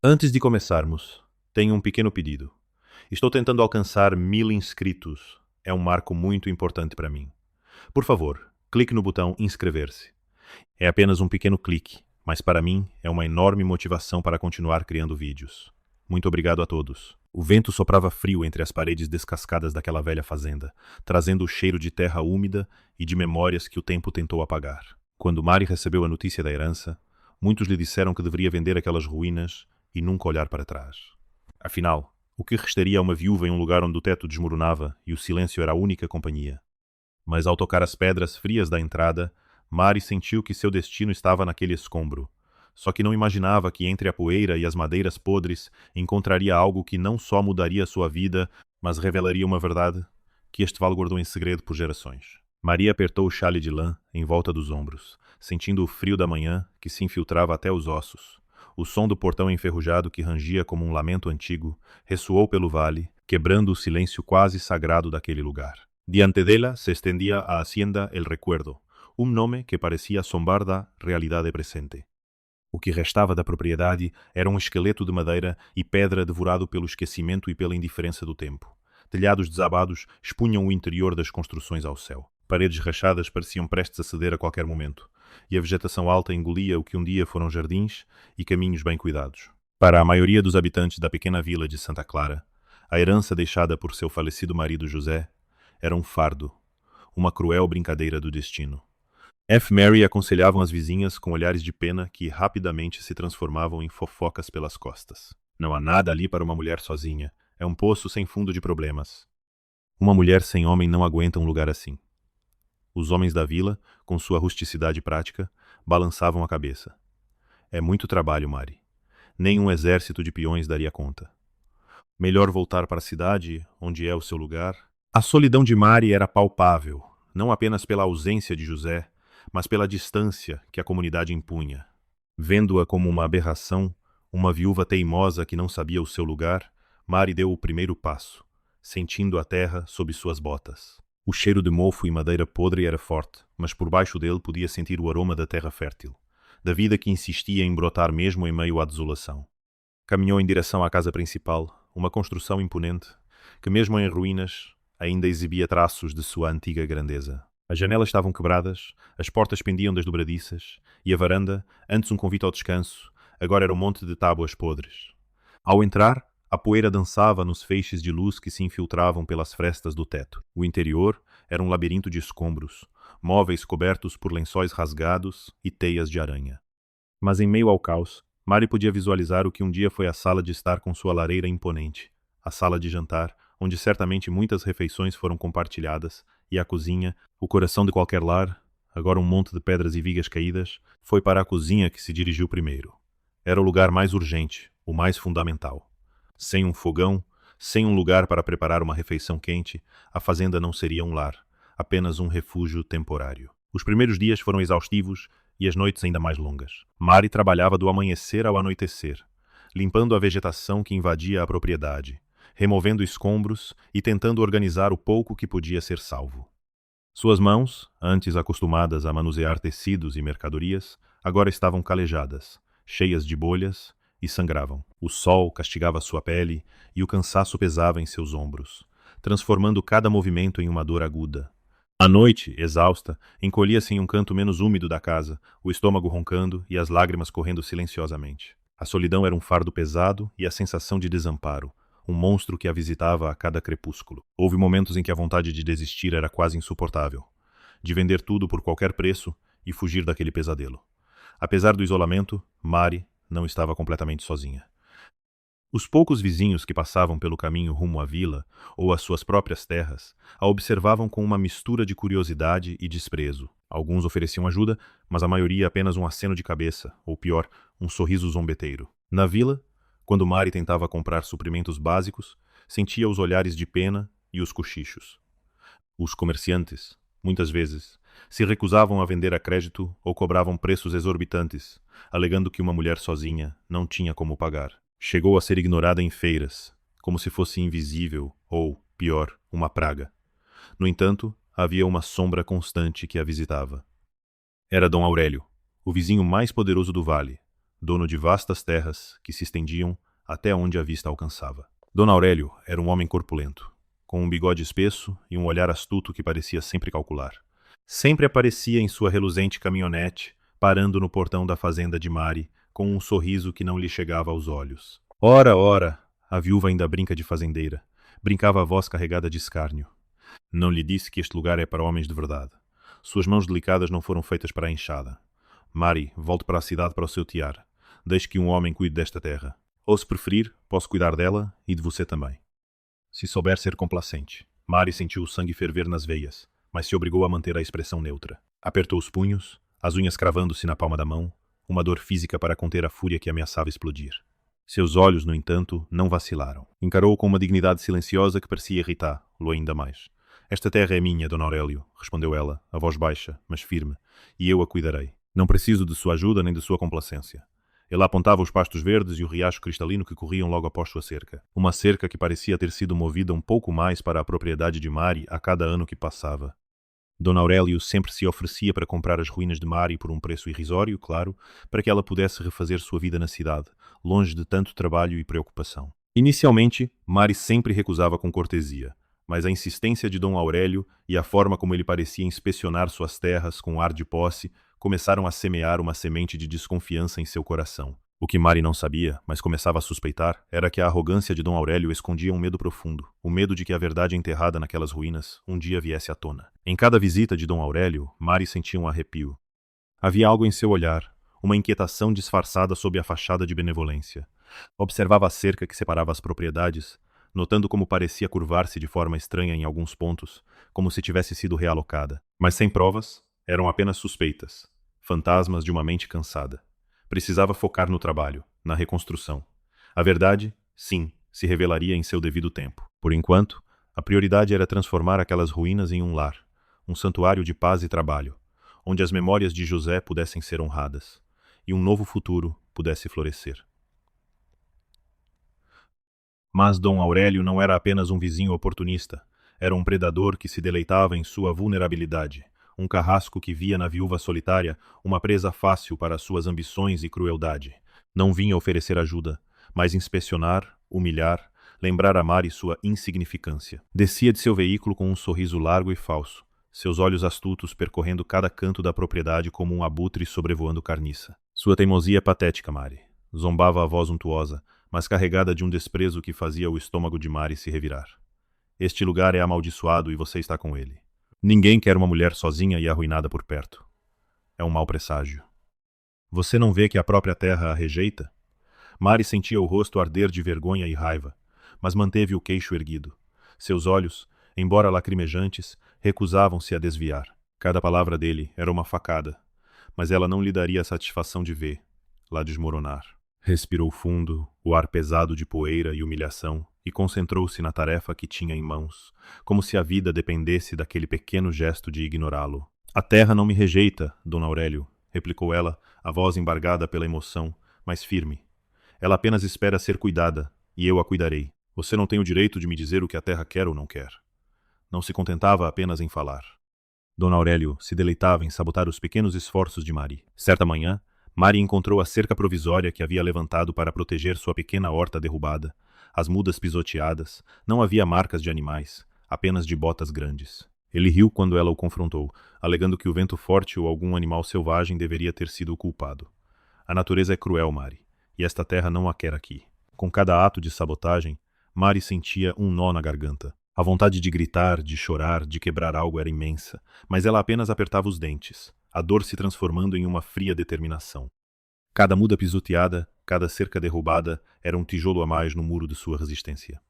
Antes de começarmos, tenho um pequeno pedido. Estou tentando alcançar 1000 inscritos. É um marco muito importante para mim. Por favor, clique no botão inscrever-se. É apenas um pequeno clique, mas para mim é uma enorme motivação para continuar criando vídeos. Muito obrigado a todos. O vento soprava frio entre as paredes descascadas daquela velha fazenda, trazendo o cheiro de terra úmida e de memórias que o tempo tentou apagar. Quando Mari recebeu a notícia da herança, muitos lhe disseram que deveria vender aquelas ruínas e nunca olhar para trás. Afinal, o que restaria a uma viúva em um lugar onde o teto desmoronava e o silêncio era a única companhia? Mas ao tocar as pedras frias da entrada, Mari sentiu que seu destino estava naquele escombro. Só que não imaginava que entre a poeira e as madeiras podres encontraria algo que não só mudaria sua vida, mas revelaria uma verdade que este vale guardou em segredo por gerações. Maria apertou o xale de lã em volta dos ombros, sentindo o frio da manhã que se infiltrava até os ossos. O som do portão enferrujado que rangia como um lamento antigo ressoou pelo vale, quebrando o silêncio quase sagrado daquele lugar. Diante dela se estendia a hacienda El Recuerdo, um nome que parecia zombar da realidade presente. O que restava da propriedade era um esqueleto de madeira e pedra devorado pelo esquecimento e pela indiferença do tempo. Telhados desabados expunham o interior das construções ao céu. Paredes rachadas pareciam prestes a ceder a qualquer momento, e a vegetação alta engolia o que um dia foram jardins e caminhos bem cuidados. Para a maioria dos habitantes da pequena vila de Santa Clara, a herança deixada por seu falecido marido José era um fardo, uma cruel brincadeira do destino. F. Mary aconselhavam as vizinhas com olhares de pena que rapidamente se transformavam em fofocas pelas costas. Não há nada ali para uma mulher sozinha. É um poço sem fundo de problemas. Uma mulher sem homem não aguenta um lugar assim. Os homens da vila, com sua rusticidade prática, balançavam a cabeça. É muito trabalho, Mari. Nem um exército de peões daria conta. Melhor voltar para a cidade, onde é o seu lugar. A solidão de Mari era palpável, não apenas pela ausência de José, mas pela distância que a comunidade impunha. Vendo-a como uma aberração, uma viúva teimosa que não sabia o seu lugar, Mari deu o primeiro passo, sentindo a terra sob suas botas. O cheiro de mofo e madeira podre era forte, mas por baixo dele podia sentir o aroma da terra fértil, da vida que insistia em brotar mesmo em meio à desolação. Caminhou em direção à casa principal, uma construção imponente, que mesmo em ruínas ainda exibia traços de sua antiga grandeza. As janelas estavam quebradas, as portas pendiam das dobradiças, e a varanda, antes um convite ao descanso, agora era um monte de tábuas podres. Ao entrar, a poeira dançava nos feixes de luz que se infiltravam pelas frestas do teto. O interior era um labirinto de escombros, móveis cobertos por lençóis rasgados e teias de aranha. Mas em meio ao caos, Mari podia visualizar o que um dia foi a sala de estar com sua lareira imponente, a sala de jantar, onde certamente muitas refeições foram compartilhadas, e a cozinha, o coração de qualquer lar, agora um monte de pedras e vigas caídas, foi para a cozinha que se dirigiu primeiro. Era o lugar mais urgente, o mais fundamental. Sem um fogão, sem um lugar para preparar uma refeição quente, a fazenda não seria um lar, apenas um refúgio temporário. Os primeiros dias foram exaustivos e as noites ainda mais longas. Mari trabalhava do amanhecer ao anoitecer, limpando a vegetação que invadia a propriedade, removendo escombros e tentando organizar o pouco que podia ser salvo. Suas mãos, antes acostumadas a manusear tecidos e mercadorias, agora estavam calejadas, cheias de bolhas, e sangravam. O sol castigava sua pele e o cansaço pesava em seus ombros, transformando cada movimento em uma dor aguda. À noite, exausta, encolhia-se em um canto menos úmido da casa, o estômago roncando e as lágrimas correndo silenciosamente. A solidão era um fardo pesado e a sensação de desamparo, um monstro que a visitava a cada crepúsculo. Houve momentos em que a vontade de desistir era quase insuportável, de vender tudo por qualquer preço e fugir daquele pesadelo. Apesar do isolamento, Mari não estava completamente sozinha. Os poucos vizinhos que passavam pelo caminho rumo à vila ou às suas próprias terras a observavam com uma mistura de curiosidade e desprezo. Alguns ofereciam ajuda, mas a maioria apenas um aceno de cabeça, ou pior, um sorriso zombeteiro. Na vila, quando Mari tentava comprar suprimentos básicos, sentia os olhares de pena e os cochichos. Os comerciantes, muitas vezes, se recusavam a vender a crédito ou cobravam preços exorbitantes, alegando que uma mulher sozinha não tinha como pagar. Chegou a ser ignorada em feiras, como se fosse invisível ou, pior, uma praga. No entanto, havia uma sombra constante que a visitava. Era Dom Aurélio, o vizinho mais poderoso do vale, dono de vastas terras que se estendiam até onde a vista alcançava. Dom Aurélio era um homem corpulento, com um bigode espesso e um olhar astuto que parecia sempre calcular. Sempre aparecia em sua reluzente caminhonete, parando no portão da fazenda de Mari, com um sorriso que não lhe chegava aos olhos. Ora, ora, a viúva ainda brinca de fazendeira. Brincava a voz carregada de escárnio. Não lhe disse que este lugar é para homens de verdade. Suas mãos delicadas não foram feitas para a enxada. Mari, volte para a cidade para o seu tiar. Deixe que um homem cuide desta terra. Ou, se preferir, posso cuidar dela e de você também. Se souber ser complacente. Mari sentiu o sangue ferver nas veias, mas se obrigou a manter a expressão neutra. Apertou os punhos, as unhas cravando-se na palma da mão, uma dor física para conter a fúria que ameaçava explodir. Seus olhos, no entanto, não vacilaram. Encarou-o com uma dignidade silenciosa que parecia irritá-lo ainda mais. Esta terra é minha, Dom Aurélio, respondeu ela, a voz baixa, mas firme, e eu a cuidarei. Não preciso de sua ajuda nem de sua complacência. Ele apontava os pastos verdes e o riacho cristalino que corriam logo após sua cerca. Uma cerca que parecia ter sido movida um pouco mais para a propriedade de Mari a cada ano que passava. Dom Aurélio sempre se oferecia para comprar as ruínas de Mari por um preço irrisório, claro, para que ela pudesse refazer sua vida na cidade, longe de tanto trabalho e preocupação. Inicialmente, Mari sempre recusava com cortesia, mas a insistência de Dom Aurélio e a forma como ele parecia inspecionar suas terras com ar de posse começaram a semear uma semente de desconfiança em seu coração. O que Mari não sabia, mas começava a suspeitar, era que a arrogância de Dom Aurélio escondia um medo profundo, o medo de que a verdade enterrada naquelas ruínas um dia viesse à tona. Em cada visita de Dom Aurélio, Mari sentia um arrepio. Havia algo em seu olhar, uma inquietação disfarçada sob a fachada de benevolência. Observava a cerca que separava as propriedades, notando como parecia curvar-se de forma estranha em alguns pontos, como se tivesse sido realocada. Mas sem provas, eram apenas suspeitas, fantasmas de uma mente cansada. Precisava focar no trabalho, na reconstrução. A verdade, sim, se revelaria em seu devido tempo. Por enquanto, a prioridade era transformar aquelas ruínas em um lar, um santuário de paz e trabalho, onde as memórias de José pudessem ser honradas, e um novo futuro pudesse florescer. Mas Dom Aurélio não era apenas um vizinho oportunista, era um predador que se deleitava em sua vulnerabilidade, um carrasco que via na viúva solitária uma presa fácil para suas ambições e crueldade. Não vinha oferecer ajuda, mas inspecionar, humilhar, lembrar a Mari sua insignificância. Descia de seu veículo com um sorriso largo e falso, seus olhos astutos percorrendo cada canto da propriedade como um abutre sobrevoando carniça. Sua teimosia patética, Mari. Zombava a voz untuosa, mas carregada de um desprezo que fazia o estômago de Mari se revirar. Este lugar é amaldiçoado e você está com ele. Ninguém quer uma mulher sozinha e arruinada por perto. É um mau presságio. Você não vê que a própria terra a rejeita? Mari sentia o rosto arder de vergonha e raiva, mas manteve o queixo erguido. Seus olhos, embora lacrimejantes, recusavam-se a desviar. Cada palavra dele era uma facada, mas ela não lhe daria a satisfação de vê-la desmoronar. Respirou fundo, o ar pesado de poeira e humilhação, e concentrou-se na tarefa que tinha em mãos, como se a vida dependesse daquele pequeno gesto de ignorá-lo. A terra não me rejeita, Dom Aurélio, replicou ela, a voz embargada pela emoção, mas firme. Ela apenas espera ser cuidada, e eu a cuidarei. Você não tem o direito de me dizer o que a terra quer ou não quer. Não se contentava apenas em falar. Dom Aurélio se deleitava em sabotar os pequenos esforços de Mari. Certa manhã, Mari encontrou a cerca provisória que havia levantado para proteger sua pequena horta derrubada. As mudas pisoteadas, não havia marcas de animais, apenas de botas grandes. Ele riu quando ela o confrontou, alegando que o vento forte ou algum animal selvagem deveria ter sido o culpado. A natureza é cruel, Mari, e esta terra não a quer aqui. Com cada ato de sabotagem, Mari sentia um nó na garganta. A vontade de gritar, de chorar, de quebrar algo era imensa, mas ela apenas apertava os dentes, a dor se transformando em uma fria determinação. Cada muda pisoteada, cada cerca derrubada, era um tijolo a mais no muro de sua resistência.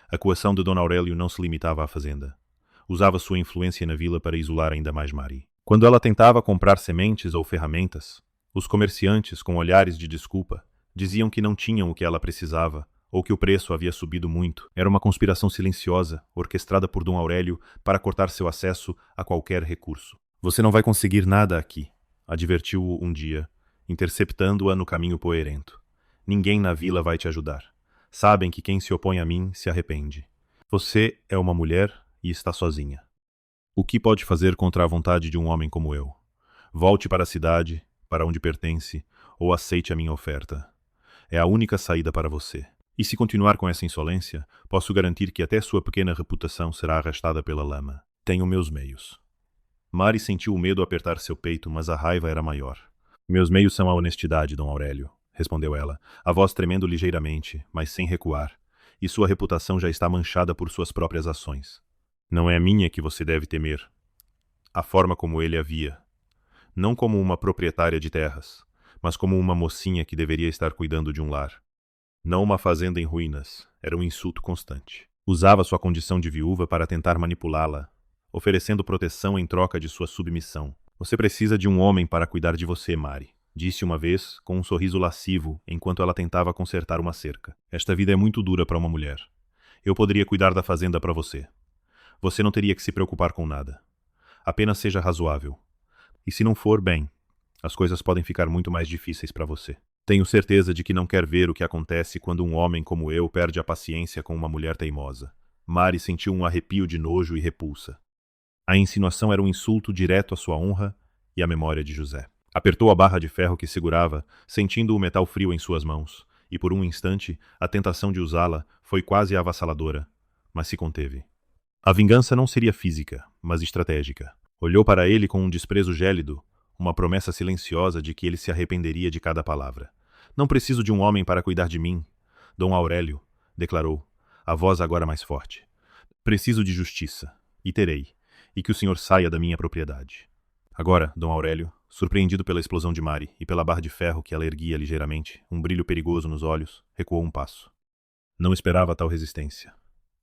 A coação de Dom Aurélio não se limitava à fazenda. Usava sua influência na vila para isolar ainda mais Mari. Quando ela tentava comprar sementes ou ferramentas, os comerciantes, com olhares de desculpa, diziam que não tinham o que ela precisava, ou que o preço havia subido muito. Era uma conspiração silenciosa, orquestrada por Dom Aurélio para cortar seu acesso a qualquer recurso. Você não vai conseguir nada aqui, advertiu-o um dia, interceptando-a no caminho poeirento. Ninguém na vila vai te ajudar. Sabem que quem se opõe a mim se arrepende. Você é uma mulher e está sozinha. O que pode fazer contra a vontade de um homem como eu? Volte para a cidade, para onde pertence, ou aceite a minha oferta. É a única saída para você. E se continuar com essa insolência, posso garantir que até sua pequena reputação será arrastada pela lama. Tenho meus meios. Mari sentiu o medo apertar seu peito, mas a raiva era maior. Meus meios são a honestidade, Dom Aurélio, respondeu ela, a voz tremendo ligeiramente, mas sem recuar, e sua reputação já está manchada por suas próprias ações. Não é a minha que você deve temer. A forma como ele a via. Não como uma proprietária de terras, mas como uma mocinha que deveria estar cuidando de um lar. Não uma fazenda em ruínas, era um insulto constante. Usava sua condição de viúva para tentar manipulá-la, oferecendo proteção em troca de sua submissão. Você precisa de um homem para cuidar de você, Mari, disse uma vez, com um sorriso lascivo, enquanto ela tentava consertar uma cerca. Esta vida é muito dura para uma mulher. Eu poderia cuidar da fazenda para você. Você não teria que se preocupar com nada. Apenas seja razoável. E se não for, bem, as coisas podem ficar muito mais difíceis para você. Tenho certeza de que não quer ver o que acontece quando um homem como eu perde a paciência com uma mulher teimosa. Mari sentiu um arrepio de nojo e repulsa. A insinuação era um insulto direto à sua honra e à memória de José. Apertou a barra de ferro que segurava, sentindo o metal frio em suas mãos, e por um instante a tentação de usá-la foi quase avassaladora, mas se conteve. A vingança não seria física, mas estratégica. Olhou para ele com um desprezo gélido, uma promessa silenciosa de que ele se arrependeria de cada palavra. Não preciso de um homem para cuidar de mim, Dom Aurélio, declarou, a voz agora mais forte. Preciso de justiça, e terei, e que o senhor saia da minha propriedade. Agora, Dom Aurélio, surpreendido pela explosão de Mari e pela barra de ferro que ela erguia ligeiramente, um brilho perigoso nos olhos, recuou um passo. Não esperava tal resistência.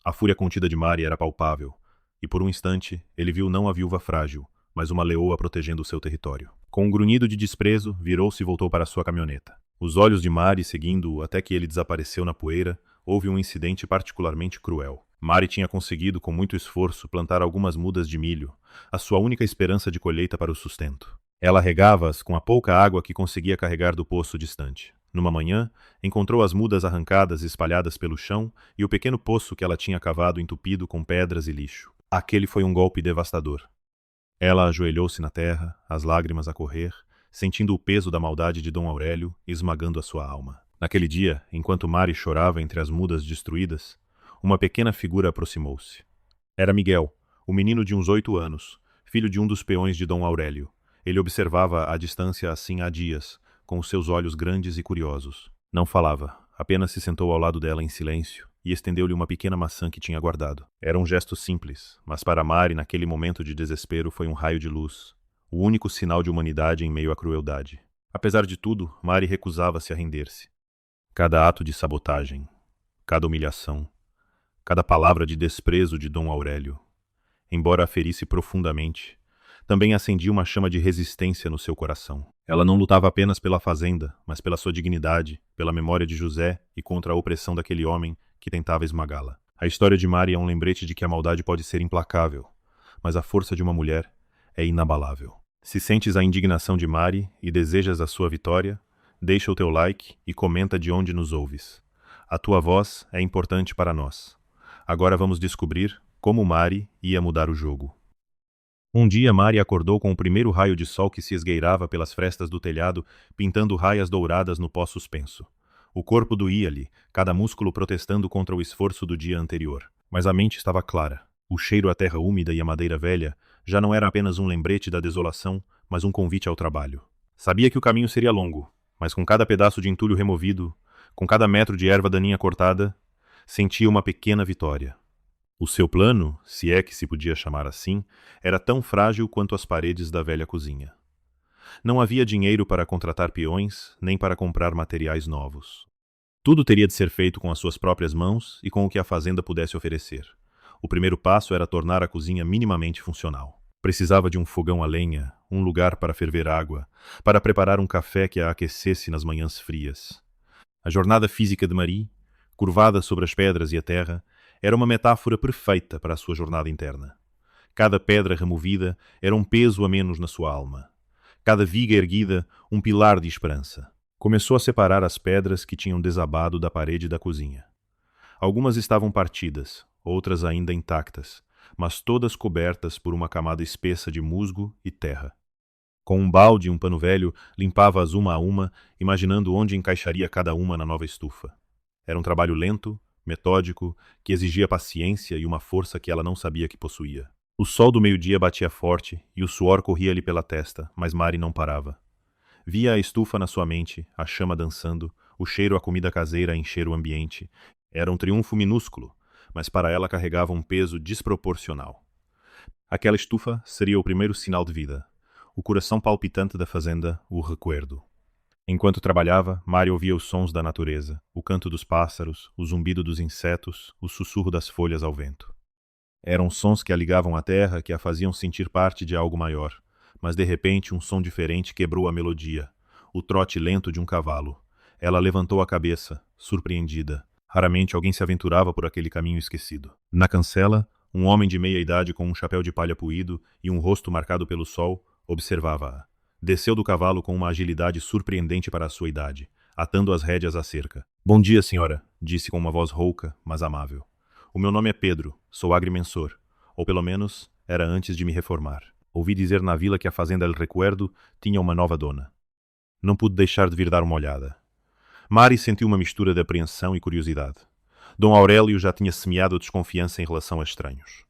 A fúria contida de Mari era palpável, e por um instante ele viu não a viúva frágil, mas uma leoa protegendo o seu território. Com um grunhido de desprezo, virou-se e voltou para sua caminhoneta. Os olhos de Mari seguindo-o até que ele desapareceu na poeira, houve um incidente particularmente cruel. Mari tinha conseguido, com muito esforço, plantar algumas mudas de milho, a sua única esperança de colheita para o sustento. Ela regava-as com a pouca água que conseguia carregar do poço distante. Numa manhã, encontrou as mudas arrancadas e espalhadas pelo chão e o pequeno poço que ela tinha cavado entupido com pedras e lixo. Aquele foi um golpe devastador. Ela ajoelhou-se na terra, as lágrimas a correr, sentindo o peso da maldade de Dom Aurélio esmagando a sua alma. Naquele dia, enquanto Mari chorava entre as mudas destruídas, uma pequena figura aproximou-se. Era Miguel, o menino de uns 8 anos, filho de um dos peões de Dom Aurélio. Ele observava à distância assim há dias, com os seus olhos grandes e curiosos. Não falava, apenas se sentou ao lado dela em silêncio e estendeu-lhe uma pequena maçã que tinha guardado. Era um gesto simples, mas para Mari, naquele momento de desespero, foi um raio de luz, o único sinal de humanidade em meio à crueldade. Apesar de tudo, Mari recusava-se a render-se. Cada ato de sabotagem, cada humilhação, cada palavra de desprezo de Dom Aurélio, embora a ferisse profundamente, também acendia uma chama de resistência no seu coração. Ela não lutava apenas pela fazenda, mas pela sua dignidade, pela memória de José e contra a opressão daquele homem que tentava esmagá-la. A história de Mari é um lembrete de que a maldade pode ser implacável, mas a força de uma mulher é inabalável. Se sentes a indignação de Mari e desejas a sua vitória, deixa o teu like e comenta de onde nos ouves. A tua voz é importante para nós. Agora vamos descobrir como Mari ia mudar o jogo. Um dia Mari acordou com o primeiro raio de sol que se esgueirava pelas frestas do telhado, pintando raias douradas no pó suspenso. O corpo doía-lhe, cada músculo protestando contra o esforço do dia anterior. Mas a mente estava clara. O cheiro à terra úmida e à madeira velha já não era apenas um lembrete da desolação, mas um convite ao trabalho. Sabia que o caminho seria longo, mas com cada pedaço de entulho removido, com cada metro de erva daninha cortada, sentia uma pequena vitória. O seu plano, se é que se podia chamar assim, era tão frágil quanto as paredes da velha cozinha. Não havia dinheiro para contratar peões, nem para comprar materiais novos. Tudo teria de ser feito com as suas próprias mãos e com o que a fazenda pudesse oferecer. O primeiro passo era tornar a cozinha minimamente funcional. Precisava de um fogão a lenha, um lugar para ferver água, para preparar um café que a aquecesse nas manhãs frias. A jornada física de Marie, curvada sobre as pedras e a terra, era uma metáfora perfeita para a sua jornada interna. Cada pedra removida era um peso a menos na sua alma. Cada viga erguida, um pilar de esperança. Começou a separar as pedras que tinham desabado da parede da cozinha. Algumas estavam partidas, outras ainda intactas, mas todas cobertas por uma camada espessa de musgo e terra. Com um balde e um pano velho, limpava-as uma a uma, imaginando onde encaixaria cada uma na nova estufa. Era um trabalho lento, metódico, que exigia paciência e uma força que ela não sabia que possuía. O sol do meio-dia batia forte e o suor corria-lhe pela testa, mas Mari não parava. Via a estufa na sua mente, a chama dançando, o cheiro à comida caseira a encher o ambiente. Era um triunfo minúsculo, mas para ela carregava um peso desproporcional. Aquela estufa seria o primeiro sinal de vida. O coração palpitante da fazenda, o recuerdo. Enquanto trabalhava, Mari ouvia os sons da natureza, o canto dos pássaros, o zumbido dos insetos, o sussurro das folhas ao vento. Eram sons que a ligavam à terra, que a faziam sentir parte de algo maior. Mas de repente um som diferente quebrou a melodia, o trote lento de um cavalo. Ela levantou a cabeça, surpreendida. Raramente alguém se aventurava por aquele caminho esquecido. Na cancela, um homem de meia idade com um chapéu de palha puído e um rosto marcado pelo sol observava-a. Desceu do cavalo com uma agilidade surpreendente para a sua idade, atando as rédeas à cerca. "Bom dia, senhora", disse com uma voz rouca, mas amável. "O meu nome é Pedro, sou agrimensor, ou pelo menos era antes de me reformar. Ouvi dizer na vila que a fazenda El Recuerdo tinha uma nova dona. Não pude deixar de vir dar uma olhada." Mari sentiu uma mistura de apreensão e curiosidade. Dom Aurélio já tinha semeado desconfiança em relação a estranhos.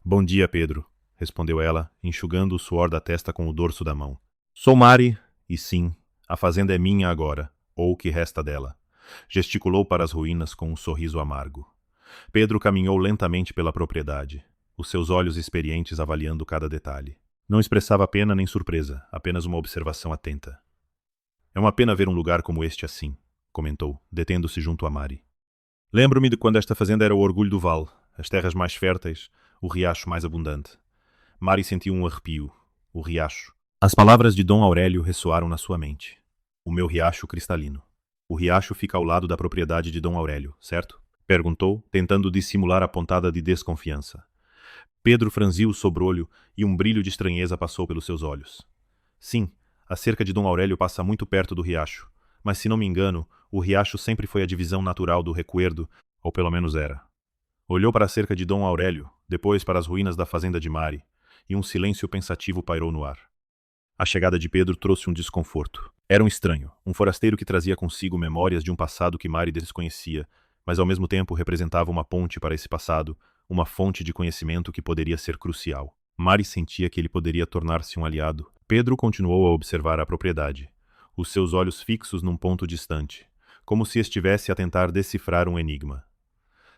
"Bom dia, Pedro", respondeu ela, enxugando o suor da testa com o dorso da mão. "Sou Mari, e sim, a fazenda é minha agora, ou o que resta dela." Gesticulou para as ruínas com um sorriso amargo. Pedro caminhou lentamente pela propriedade, os seus olhos experientes avaliando cada detalhe. Não expressava pena nem surpresa, apenas uma observação atenta. "É uma pena ver um lugar como este assim", comentou, detendo-se junto a Mari. "Lembro-me de quando esta fazenda era o orgulho do vale, as terras mais férteis, o riacho mais abundante." Mari sentiu um arrepio. O riacho. As palavras de Dom Aurélio ressoaram na sua mente. "O meu riacho cristalino." "O riacho fica ao lado da propriedade de Dom Aurélio, certo?" perguntou, tentando dissimular a pontada de desconfiança. Pedro franziu o sobrolho e um brilho de estranheza passou pelos seus olhos. "Sim, a cerca de Dom Aurélio passa muito perto do riacho, mas se não me engano, o riacho sempre foi a divisão natural do Recuerdo, ou pelo menos era." Olhou para a cerca de Dom Aurélio, depois para as ruínas da fazenda de Mari, e um silêncio pensativo pairou no ar. A chegada de Pedro trouxe um desconforto. Era um estranho, um forasteiro que trazia consigo memórias de um passado que Mari desconhecia, mas ao mesmo tempo representava uma ponte para esse passado, uma fonte de conhecimento que poderia ser crucial. Mari sentia que ele poderia tornar-se um aliado. Pedro continuou a observar a propriedade, os seus olhos fixos num ponto distante, como se estivesse a tentar decifrar um enigma.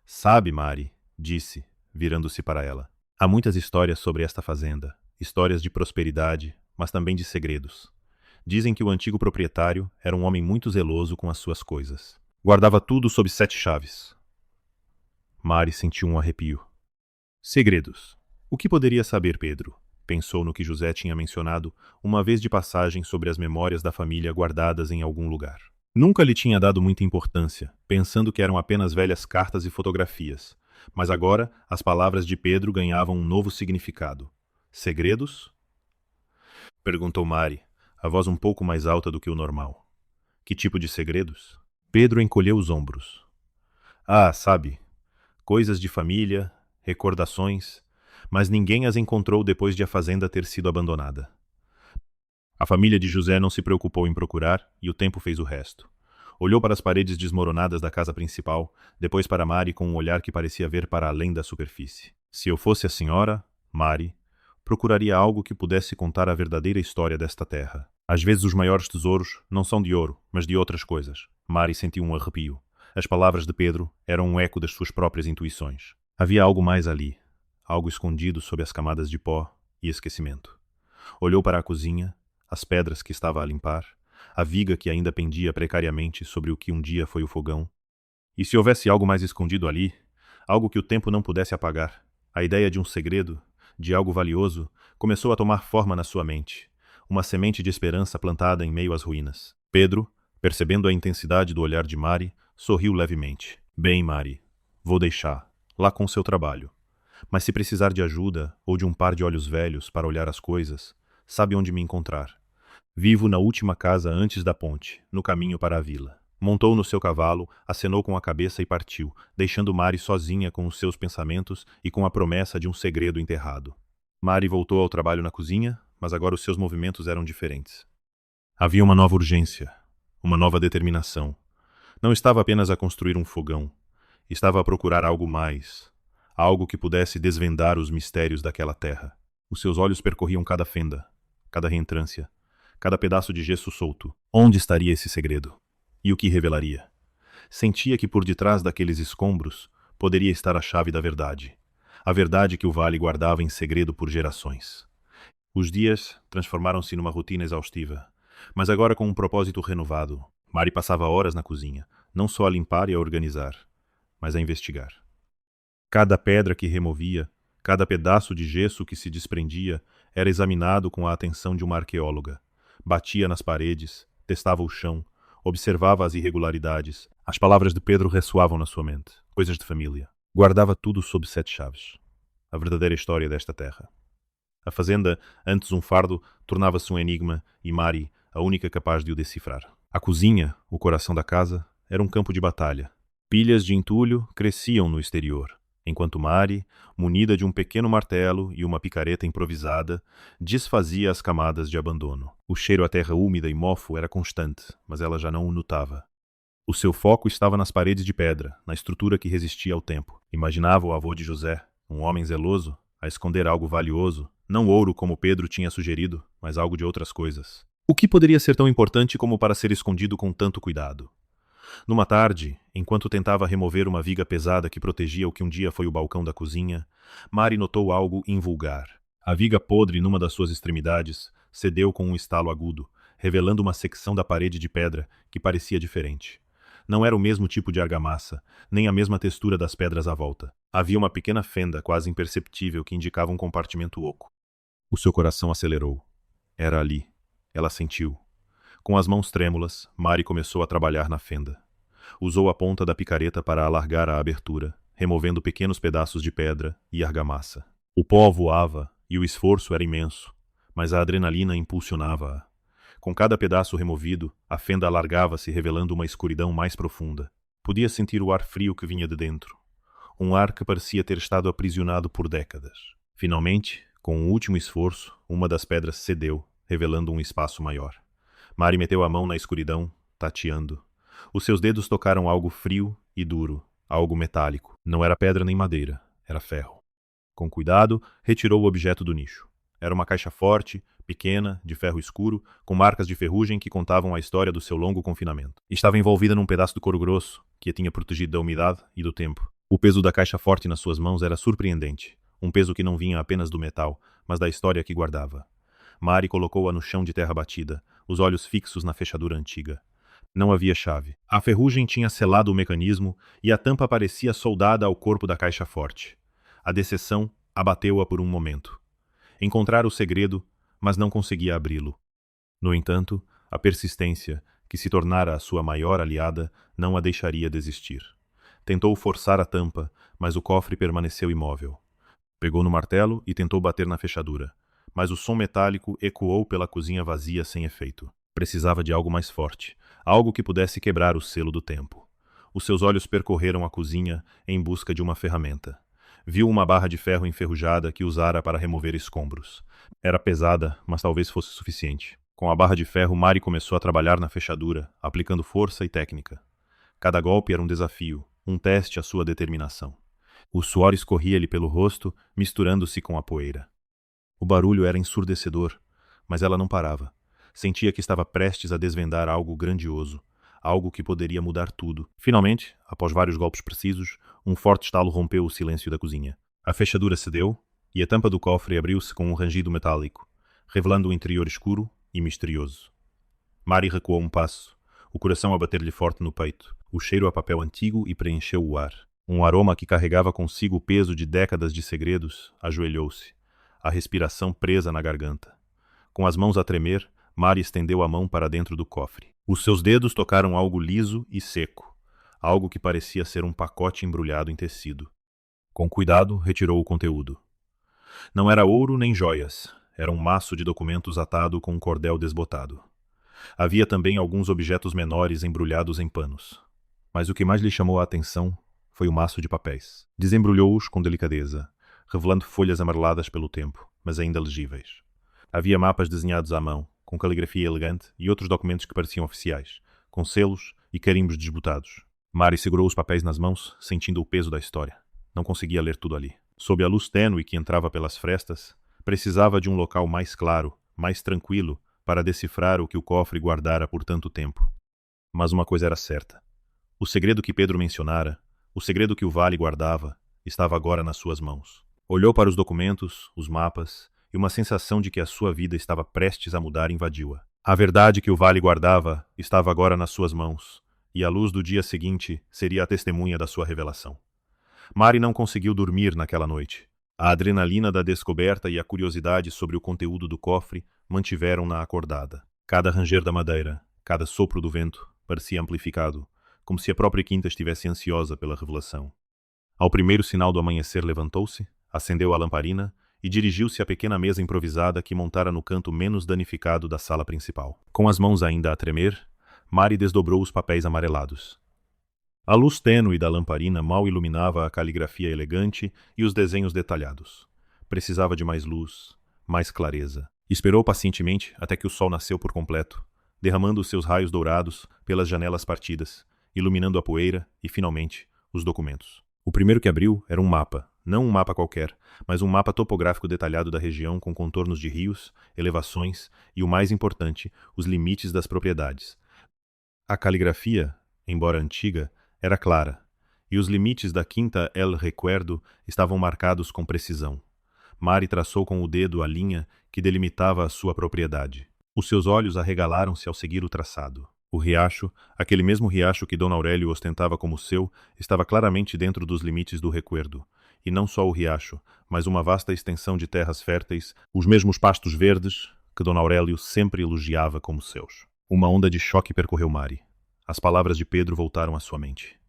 "Sabe, Mari", disse, virando-se para ela, "há muitas histórias sobre esta fazenda, histórias de prosperidade, mas também de segredos. Dizem que o antigo proprietário era um homem muito zeloso com as suas coisas. Guardava tudo sob 7 chaves." Mari sentiu um arrepio. Segredos. O que poderia saber Pedro? Pensou no que José tinha mencionado uma vez de passagem sobre as memórias da família guardadas em algum lugar. Nunca lhe tinha dado muita importância, pensando que eram apenas velhas cartas e fotografias. Mas agora as palavras de Pedro ganhavam um novo significado. Segredos? Perguntou Mari, a voz um pouco mais alta do que o normal. Que tipo de segredos? Pedro encolheu os ombros. "Ah, sabe, coisas de família, recordações, mas ninguém as encontrou depois de a fazenda ter sido abandonada. A família de José não se preocupou em procurar e o tempo fez o resto." Olhou para as paredes desmoronadas da casa principal, depois para Mari com um olhar que parecia ver para além da superfície. "Se eu fosse a senhora, Mari, procuraria algo que pudesse contar a verdadeira história desta terra. Às vezes os maiores tesouros não são de ouro, mas de outras coisas." Mari sentiu um arrepio. As palavras de Pedro eram um eco das suas próprias intuições. Havia algo mais ali, algo escondido sob as camadas de pó e esquecimento. Olhou para a cozinha, as pedras que estava a limpar, a viga que ainda pendia precariamente sobre o que um dia foi o fogão. E se houvesse algo mais escondido ali, algo que o tempo não pudesse apagar, a ideia de um segredo, de algo valioso, começou a tomar forma na sua mente, uma semente de esperança plantada em meio às ruínas. Pedro, percebendo a intensidade do olhar de Mari, sorriu levemente. "Bem, Mari, vou deixar, lá com seu trabalho. Mas se precisar de ajuda ou de um par de olhos velhos para olhar as coisas, sabe onde me encontrar. Vivo na última casa antes da ponte, no caminho para a vila." Montou no seu cavalo, acenou com a cabeça e partiu, deixando Mari sozinha com os seus pensamentos e com a promessa de um segredo enterrado. Mari voltou ao trabalho na cozinha, mas agora os seus movimentos eram diferentes. Havia uma nova urgência, uma nova determinação. Não estava apenas a construir um fogão, estava a procurar algo mais, algo que pudesse desvendar os mistérios daquela terra. Os seus olhos percorriam cada fenda, cada reentrância, cada pedaço de gesso solto. Onde estaria esse segredo? E o que revelaria? Sentia que por detrás daqueles escombros poderia estar a chave da verdade. A verdade que o vale guardava em segredo por gerações. Os dias transformaram-se numa rotina exaustiva, mas agora com um propósito renovado. Mari passava horas na cozinha, não só a limpar e a organizar, mas a investigar. Cada pedra que removia, cada pedaço de gesso que se desprendia, era examinado com a atenção de uma arqueóloga. Batia nas paredes, testava o chão, observava as irregularidades. As palavras de Pedro ressoavam na sua mente. Coisas de família. Guardava tudo sob 7 chaves. A verdadeira história desta terra. A fazenda, antes um fardo, tornava-se um enigma e Mari, a única capaz de o decifrar. A cozinha, o coração da casa, era um campo de batalha. Pilhas de entulho cresciam no exterior, enquanto Mari, munida de um pequeno martelo e uma picareta improvisada, desfazia as camadas de abandono. O cheiro à terra úmida e mofo era constante, mas ela já não o notava. O seu foco estava nas paredes de pedra, na estrutura que resistia ao tempo. Imaginava o avô de José, um homem zeloso, a esconder algo valioso, não ouro como Pedro tinha sugerido, mas algo de outras coisas. O que poderia ser tão importante como para ser escondido com tanto cuidado? Numa tarde, enquanto tentava remover uma viga pesada que protegia o que um dia foi o balcão da cozinha, Mari notou algo invulgar. A viga podre numa das suas extremidades cedeu com um estalo agudo, revelando uma secção da parede de pedra que parecia diferente. Não era o mesmo tipo de argamassa, nem a mesma textura das pedras à volta. Havia uma pequena fenda quase imperceptível que indicava um compartimento oco. O seu coração acelerou. Era ali. Ela sentiu. Com as mãos trêmulas, Mari começou a trabalhar na fenda. Usou a ponta da picareta para alargar a abertura, removendo pequenos pedaços de pedra e argamassa. O pó voava e o esforço era imenso, mas a adrenalina impulsionava-a. Com cada pedaço removido, a fenda alargava-se, revelando uma escuridão mais profunda. Podia sentir o ar frio que vinha de dentro. Um ar que parecia ter estado aprisionado por décadas. Finalmente, com um último esforço, uma das pedras cedeu, revelando um espaço maior. Mari meteu a mão na escuridão, tateando. Os seus dedos tocaram algo frio e duro, algo metálico. Não era pedra nem madeira, era ferro. Com cuidado, retirou o objeto do nicho. Era uma caixa forte, pequena, de ferro escuro, com marcas de ferrugem que contavam a história do seu longo confinamento. Estava envolvida num pedaço de couro grosso, que a tinha protegido da umidade e do tempo. O peso da caixa forte nas suas mãos era surpreendente. Um peso que não vinha apenas do metal, mas da história que guardava. Mari colocou-a no chão de terra batida, os olhos fixos na fechadura antiga. Não havia chave. A ferrugem tinha selado o mecanismo e a tampa parecia soldada ao corpo da caixa forte. A decepção abateu-a por um momento. Encontrara o segredo, mas não conseguia abri-lo. No entanto, a persistência, que se tornara a sua maior aliada, não a deixaria desistir. Tentou forçar a tampa, mas o cofre permaneceu imóvel. Pegou no martelo e tentou bater na fechadura, mas o som metálico ecoou pela cozinha vazia sem efeito. Precisava de algo mais forte, algo que pudesse quebrar o selo do tempo. Os seus olhos percorreram a cozinha em busca de uma ferramenta. Viu uma barra de ferro enferrujada que usara para remover escombros. Era pesada, mas talvez fosse suficiente. Com a barra de ferro, Mari começou a trabalhar na fechadura, aplicando força e técnica. Cada golpe era um desafio, um teste à sua determinação. O suor escorria-lhe pelo rosto, misturando-se com a poeira. O barulho era ensurdecedor, mas ela não parava. Sentia que estava prestes a desvendar algo grandioso, algo que poderia mudar tudo. Finalmente, após vários golpes precisos, um forte estalo rompeu o silêncio da cozinha. A fechadura cedeu e a tampa do cofre abriu-se com um rangido metálico, revelando um interior escuro e misterioso. Mari recuou um passo, o coração a bater-lhe forte no peito. O cheiro a papel antigo e preencheu o ar. Um aroma que carregava consigo o peso de décadas de segredos ajoelhou-se, a respiração presa na garganta. Com as mãos a tremer, Mari estendeu a mão para dentro do cofre. Os seus dedos tocaram algo liso e seco, algo que parecia ser um pacote embrulhado em tecido. Com cuidado, retirou o conteúdo. Não era ouro nem joias, era um maço de documentos atado com um cordel desbotado. Havia também alguns objetos menores embrulhados em panos. Mas o que mais lhe chamou a atenção foi o maço de papéis. Desembrulhou-os com delicadeza, revelando folhas amareladas pelo tempo, mas ainda legíveis. Havia mapas desenhados à mão, com caligrafia elegante e outros documentos que pareciam oficiais, com selos e carimbos desbotados. Mari segurou os papéis nas mãos, sentindo o peso da história. Não conseguia ler tudo ali. Sob a luz tênue que entrava pelas frestas, precisava de um local mais claro, mais tranquilo, para decifrar o que o cofre guardara por tanto tempo. Mas uma coisa era certa. O segredo que Pedro mencionara, o segredo que o vale guardava, estava agora nas suas mãos. Olhou para os documentos, os mapas, e uma sensação de que a sua vida estava prestes a mudar invadiu-a. A verdade que o vale guardava estava agora nas suas mãos, e a luz do dia seguinte seria a testemunha da sua revelação. Mari não conseguiu dormir naquela noite. A adrenalina da descoberta e a curiosidade sobre o conteúdo do cofre mantiveram-na acordada. Cada ranger da madeira, cada sopro do vento, parecia amplificado, como se a própria quinta estivesse ansiosa pela revelação. Ao primeiro sinal do amanhecer levantou-se, acendeu a lamparina e dirigiu-se à pequena mesa improvisada que montara no canto menos danificado da sala principal. Com as mãos ainda a tremer, Mari desdobrou os papéis amarelados. A luz tênue da lamparina mal iluminava a caligrafia elegante e os desenhos detalhados. Precisava de mais luz, mais clareza. Esperou pacientemente até que o sol nasceu por completo, derramando os seus raios dourados pelas janelas partidas, iluminando a poeira e, finalmente, os documentos. O primeiro que abriu era um mapa, não um mapa qualquer, mas um mapa topográfico detalhado da região com contornos de rios, elevações e, o mais importante, os limites das propriedades. A caligrafia, embora antiga, era clara, e os limites da Quinta El Recuerdo estavam marcados com precisão. Mari traçou com o dedo a linha que delimitava a sua propriedade. Os seus olhos arregalaram-se ao seguir o traçado. O riacho, aquele mesmo riacho que Dom Aurélio ostentava como seu, estava claramente dentro dos limites do Recuerdo. E não só o riacho, mas uma vasta extensão de terras férteis, os mesmos pastos verdes que Dom Aurélio sempre elogiava como seus. Uma onda de choque percorreu Mari. As palavras de Pedro voltaram à sua mente.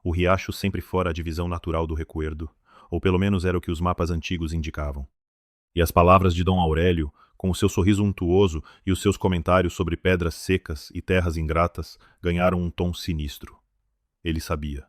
O riacho sempre fora a divisão natural do Recuerdo, ou pelo menos era o que os mapas antigos indicavam. E as palavras de Dom Aurélio, com o seu sorriso untuoso e os seus comentários sobre pedras secas e terras ingratas, ganharam um tom sinistro. Ele sabia.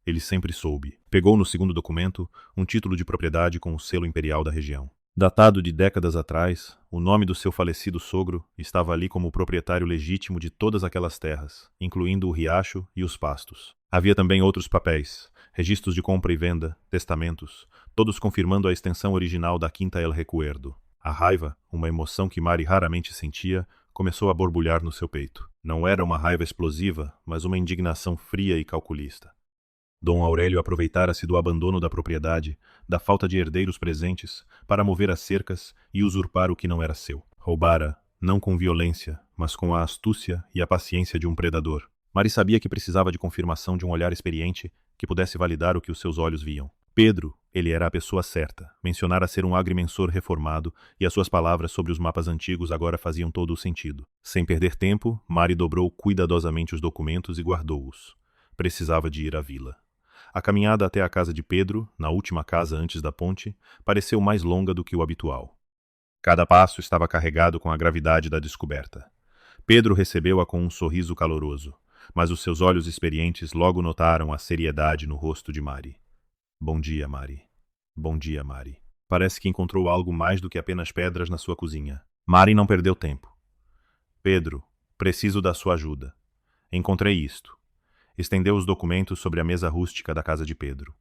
Ele sempre soube. Pegou no segundo documento um título de propriedade com o selo imperial da região. Datado de décadas atrás, o nome do seu falecido sogro estava ali como proprietário legítimo de todas aquelas terras, incluindo o riacho e os pastos. Havia também outros papéis, registros de compra e venda, testamentos, todos confirmando a extensão original da Quinta El Recuerdo. A raiva, uma emoção que Mari raramente sentia, começou a borbulhar no seu peito. Não era uma raiva explosiva, mas uma indignação fria e calculista. Dom Aurélio aproveitara-se do abandono da propriedade, da falta de herdeiros presentes, para mover as cercas e usurpar o que não era seu. Roubara, não com violência, mas com a astúcia e a paciência de um predador. Mari sabia que precisava de confirmação de um olhar experiente que pudesse validar o que os seus olhos viam. Pedro, ele era a pessoa certa. Mencionara ser um agrimensor reformado e as suas palavras sobre os mapas antigos agora faziam todo o sentido. Sem perder tempo, Mari dobrou cuidadosamente os documentos e guardou-os. Precisava de ir à vila. A caminhada até a casa de Pedro, na última casa antes da ponte, pareceu mais longa do que o habitual. Cada passo estava carregado com a gravidade da descoberta. Pedro recebeu-a com um sorriso caloroso, mas os seus olhos experientes logo notaram a seriedade no rosto de Mari. Bom dia, Mari. Bom dia, Mari. Parece que encontrou algo mais do que apenas pedras na sua cozinha. Mari não perdeu tempo. Pedro, preciso da sua ajuda. Encontrei isto. Estendeu os documentos sobre a mesa rústica da casa de Pedro.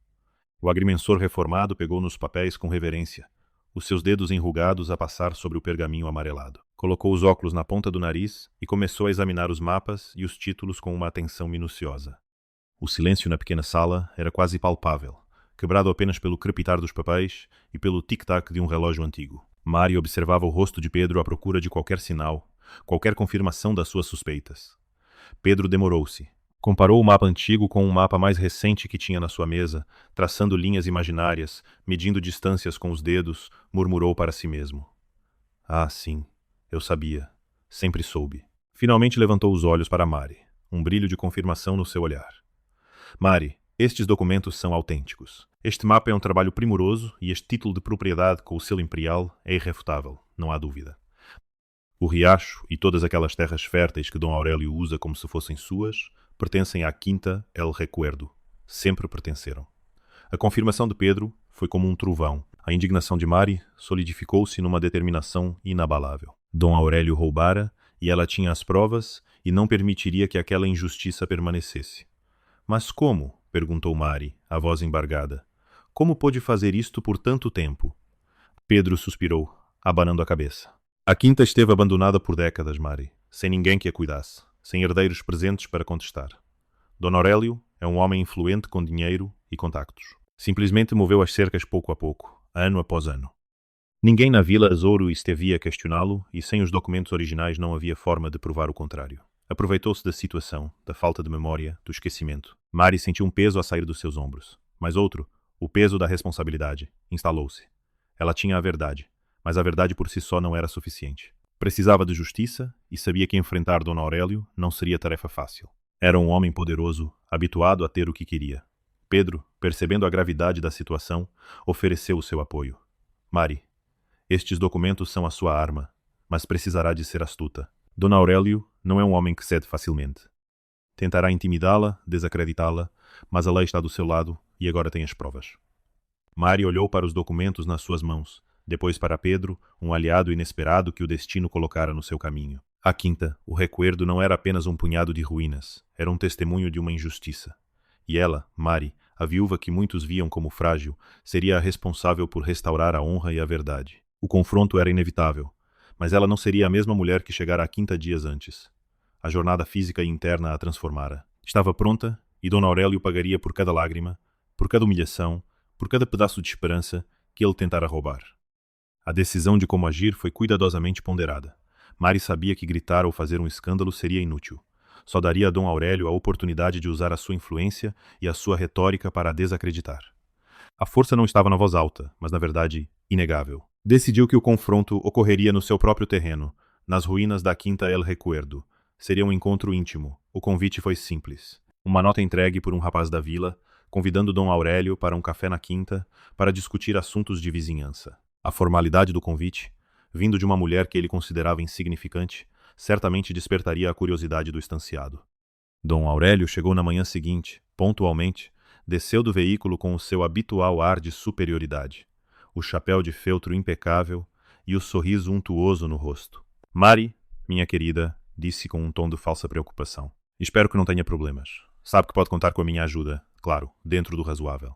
O agrimensor reformado pegou nos papéis com reverência, os seus dedos enrugados a passar sobre o pergaminho amarelado. Colocou os óculos na ponta do nariz e começou a examinar os mapas e os títulos com uma atenção minuciosa. O silêncio na pequena sala era quase palpável, quebrado apenas pelo crepitar dos papéis e pelo tic-tac de um relógio antigo. Mari observava o rosto de Pedro à procura de qualquer sinal, qualquer confirmação das suas suspeitas. Pedro demorou-se. Comparou o mapa antigo com um mapa mais recente que tinha na sua mesa, traçando linhas imaginárias, medindo distâncias com os dedos, murmurou para si mesmo. Ah, sim, eu sabia. Sempre soube. Finalmente levantou os olhos para Mari, um brilho de confirmação no seu olhar. Mari, estes documentos são autênticos. Este mapa é um trabalho primoroso e este título de propriedade com o selo imperial é irrefutável, não há dúvida. O riacho e todas aquelas terras férteis que Dom Aurélio usa como se fossem suas pertencem à Quinta El Recuerdo. Sempre pertenceram. A confirmação de Pedro foi como um trovão. A indignação de Mari solidificou-se numa determinação inabalável. Dom Aurélio roubara, e ela tinha as provas, e não permitiria que aquela injustiça permanecesse. Mas como? Perguntou Mari, a voz embargada. Como pôde fazer isto por tanto tempo? Pedro suspirou, abanando a cabeça. A quinta esteve abandonada por décadas, Mari, sem ninguém que a cuidasse, sem herdeiros presentes para contestar. Dom Aurélio é um homem influente com dinheiro e contactos. Simplesmente moveu as cercas pouco a pouco, ano após ano. Ninguém na Vila Azouro estevia a questioná-lo e sem os documentos originais não havia forma de provar o contrário. Aproveitou-se da situação, da falta de memória, do esquecimento. Mari sentiu um peso a sair dos seus ombros. Mas outro, o peso da responsabilidade, instalou-se. Ela tinha a verdade, mas a verdade por si só não era suficiente. Precisava de justiça e sabia que enfrentar Dom Aurélio não seria tarefa fácil. Era um homem poderoso, habituado a ter o que queria. Pedro, percebendo a gravidade da situação, ofereceu o seu apoio. Mari, estes documentos são a sua arma, mas precisará de ser astuta. Dom Aurélio não é um homem que cede facilmente. Tentará intimidá-la, desacreditá-la, mas a lei está do seu lado e agora tem as provas. Mari olhou para os documentos nas suas mãos, depois para Pedro, um aliado inesperado que o destino colocara no seu caminho. A quinta, o recuerdo, não era apenas um punhado de ruínas, era um testemunho de uma injustiça. E ela, Mari, a viúva que muitos viam como frágil, seria a responsável por restaurar a honra e a verdade. O confronto era inevitável, mas ela não seria a mesma mulher que chegara a quinta dias antes. A jornada física e interna a transformara. Estava pronta e Dom Aurélio pagaria por cada lágrima, por cada humilhação, por cada pedaço de esperança que ele tentara roubar. A decisão de como agir foi cuidadosamente ponderada. Mari sabia que gritar ou fazer um escândalo seria inútil. Só daria a Dom Aurélio a oportunidade de usar a sua influência e a sua retórica para a desacreditar. A força não estava na voz alta, mas na verdade, inegável. Decidiu que o confronto ocorreria no seu próprio terreno, nas ruínas da Quinta El Recuerdo. Seria um encontro íntimo. O convite foi simples. Uma nota entregue por um rapaz da vila, convidando Dom Aurélio para um café na Quinta para discutir assuntos de vizinhança. A formalidade do convite, vindo de uma mulher que ele considerava insignificante, certamente despertaria a curiosidade do estanciado. Dom Aurélio chegou na manhã seguinte, pontualmente, desceu do veículo com o seu habitual ar de superioridade, o chapéu de feltro impecável e o sorriso untuoso no rosto. Mari, minha querida, disse com um tom de falsa preocupação. Espero que não tenha problemas. Sabe que pode contar com a minha ajuda, claro, dentro do razoável.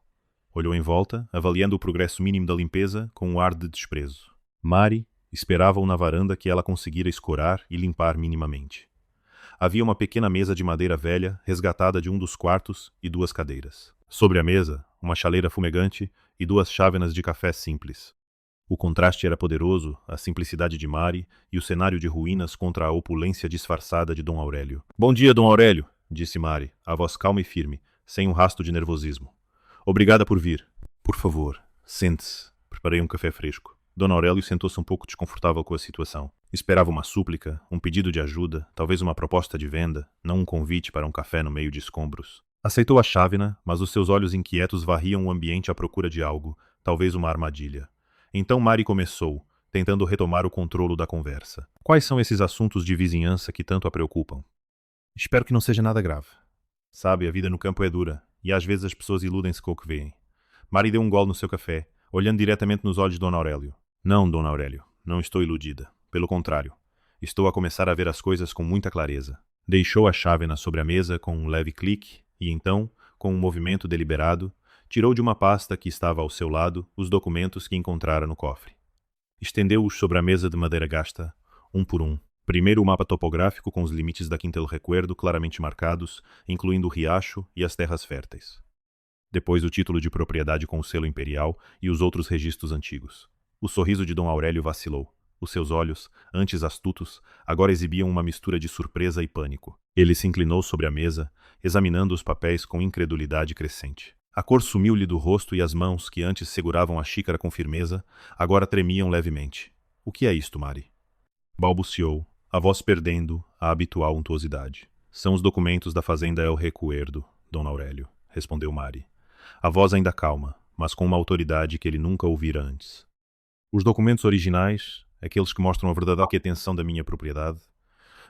Olhou em volta, avaliando o progresso mínimo da limpeza com um ar de desprezo. Mari esperava-o na varanda que ela conseguira escorar e limpar minimamente. Havia uma pequena mesa de madeira velha, resgatada de um dos quartos, e 2 cadeiras. Sobre a mesa, uma chaleira fumegante e 2 chávenas de café simples. O contraste era poderoso, a simplicidade de Mari e o cenário de ruínas contra a opulência disfarçada de Dom Aurélio. Bom dia, Dom Aurélio, disse Mari, a voz calma e firme, sem um rasto de nervosismo. Obrigada por vir. Por favor, sente-se. Preparei um café fresco. Dom Aurélio sentou-se um pouco desconfortável com a situação. Esperava uma súplica, um pedido de ajuda, talvez uma proposta de venda, não um convite para um café no meio de escombros. Aceitou a chávena, mas os seus olhos inquietos varriam o ambiente à procura de algo, talvez uma armadilha. Então Mari começou, tentando retomar o controlo da conversa. Quais são esses assuntos de vizinhança que tanto a preocupam? Espero que não seja nada grave. Sabe, a vida no campo é dura, e às vezes as pessoas iludem-se com o que veem. Mari deu um gole no seu café, olhando diretamente nos olhos de Dom Aurélio. Não, Dom Aurélio, não estou iludida. Pelo contrário, estou a começar a ver as coisas com muita clareza. Deixou a chávena sobre a mesa com um leve clique e então, com um movimento deliberado, tirou de uma pasta que estava ao seu lado os documentos que encontrara no cofre. Estendeu-os sobre a mesa de madeira gasta, um por um. Primeiro o mapa topográfico com os limites da Quinta El Recuerdo claramente marcados, incluindo o riacho e as terras férteis. Depois o título de propriedade com o selo imperial e os outros registros antigos. O sorriso de Dom Aurélio vacilou. Os seus olhos, antes astutos, agora exibiam uma mistura de surpresa e pânico. Ele se inclinou sobre a mesa, examinando os papéis com incredulidade crescente. A cor sumiu-lhe do rosto e as mãos, que antes seguravam a xícara com firmeza, agora tremiam levemente. — O que é isto, Mari? Balbuciou, a voz perdendo a habitual untuosidade. — São os documentos da fazenda El Recuerdo, Dom Aurélio, respondeu Mari. A voz ainda calma, mas com uma autoridade que ele nunca ouvira antes. Os documentos originais, aqueles que mostram a verdadeira extensão da minha propriedade,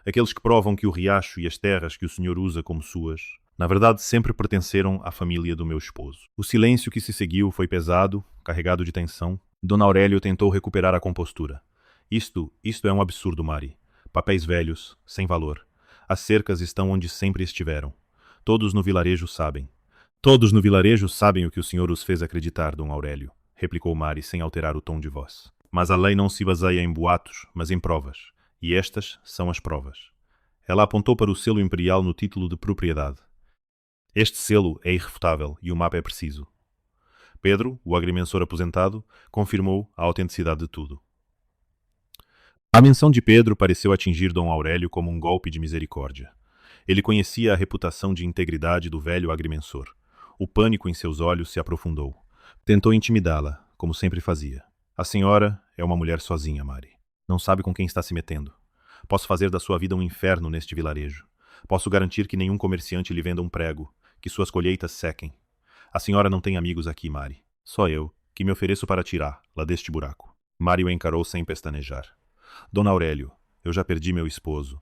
aqueles que provam que o riacho e as terras que o senhor usa como suas, na verdade sempre pertenceram à família do meu esposo. O silêncio que se seguiu foi pesado, carregado de tensão. Dona Aurélio tentou recuperar a compostura. Isto é um absurdo, Mari. Papéis velhos, sem valor. As cercas estão onde sempre estiveram. Todos no vilarejo sabem. Todos no vilarejo sabem o que o senhor os fez acreditar, Dom Aurélio, replicou Mari sem alterar o tom de voz. Mas a lei não se baseia em boatos, mas em provas. E estas são as provas. Ela apontou para o selo imperial no título de propriedade. Este selo é irrefutável e o mapa é preciso. Pedro, o agrimensor aposentado, confirmou a autenticidade de tudo. A menção de Pedro pareceu atingir Dom Aurélio como um golpe de misericórdia. Ele conhecia a reputação de integridade do velho agrimensor. O pânico em seus olhos se aprofundou. Tentou intimidá-la, como sempre fazia. A senhora é uma mulher sozinha, Mari. Não sabe com quem está se metendo. Posso fazer da sua vida um inferno neste vilarejo. Posso garantir que nenhum comerciante lhe venda um prego, que suas colheitas sequem. A senhora não tem amigos aqui, Mari. Só eu, que me ofereço para tirá-la deste buraco. Mari o encarou sem pestanejar. Dona Aurélio, eu já perdi meu esposo.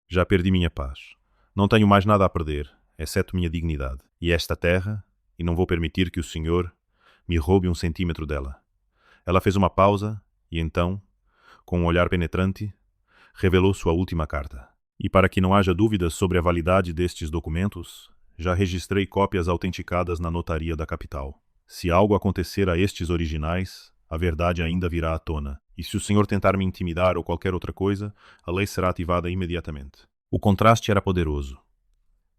Já perdi minha paz. Não tenho mais nada a perder, exceto minha dignidade. E esta terra, e não vou permitir que o senhor me roube um centímetro dela. Ela fez uma pausa e então, com um olhar penetrante, revelou sua última carta. E para que não haja dúvidas sobre a validade destes documentos, já registrei cópias autenticadas na notaria da capital. Se algo acontecer a estes originais, a verdade ainda virá à tona. E se o senhor tentar me intimidar ou qualquer outra coisa, a lei será ativada imediatamente. O contraste era poderoso.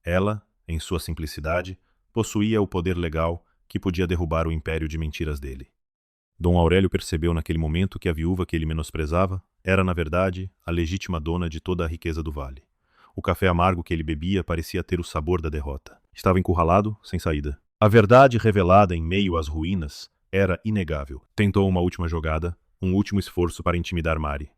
Ela, em sua simplicidade, possuía o poder legal que podia derrubar o império de mentiras dele. Dom Aurélio percebeu naquele momento que a viúva que ele menosprezava era, na verdade, a legítima dona de toda a riqueza do vale. O café amargo que ele bebia parecia ter o sabor da derrota. Estava encurralado, sem saída. A verdade revelada em meio às ruínas era inegável. Tentou uma última jogada, um último esforço para intimidar Mari.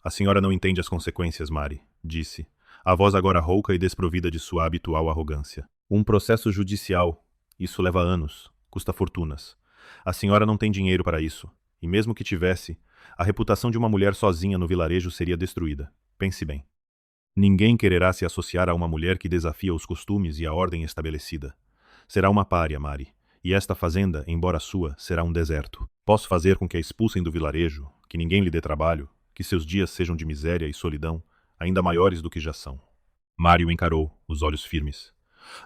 A senhora não entende as consequências, Mari, disse, a voz agora rouca e desprovida de sua habitual arrogância. Um processo judicial. Isso leva anos, custa fortunas. A senhora não tem dinheiro para isso, e mesmo que tivesse, a reputação de uma mulher sozinha no vilarejo seria destruída. Pense bem. Ninguém quererá se associar a uma mulher que desafia os costumes e a ordem estabelecida. Será uma pária, Mari, e esta fazenda, embora sua, será um deserto. Posso fazer com que a expulsem do vilarejo, que ninguém lhe dê trabalho, que seus dias sejam de miséria e solidão, ainda maiores do que já são. Mari o encarou, os olhos firmes.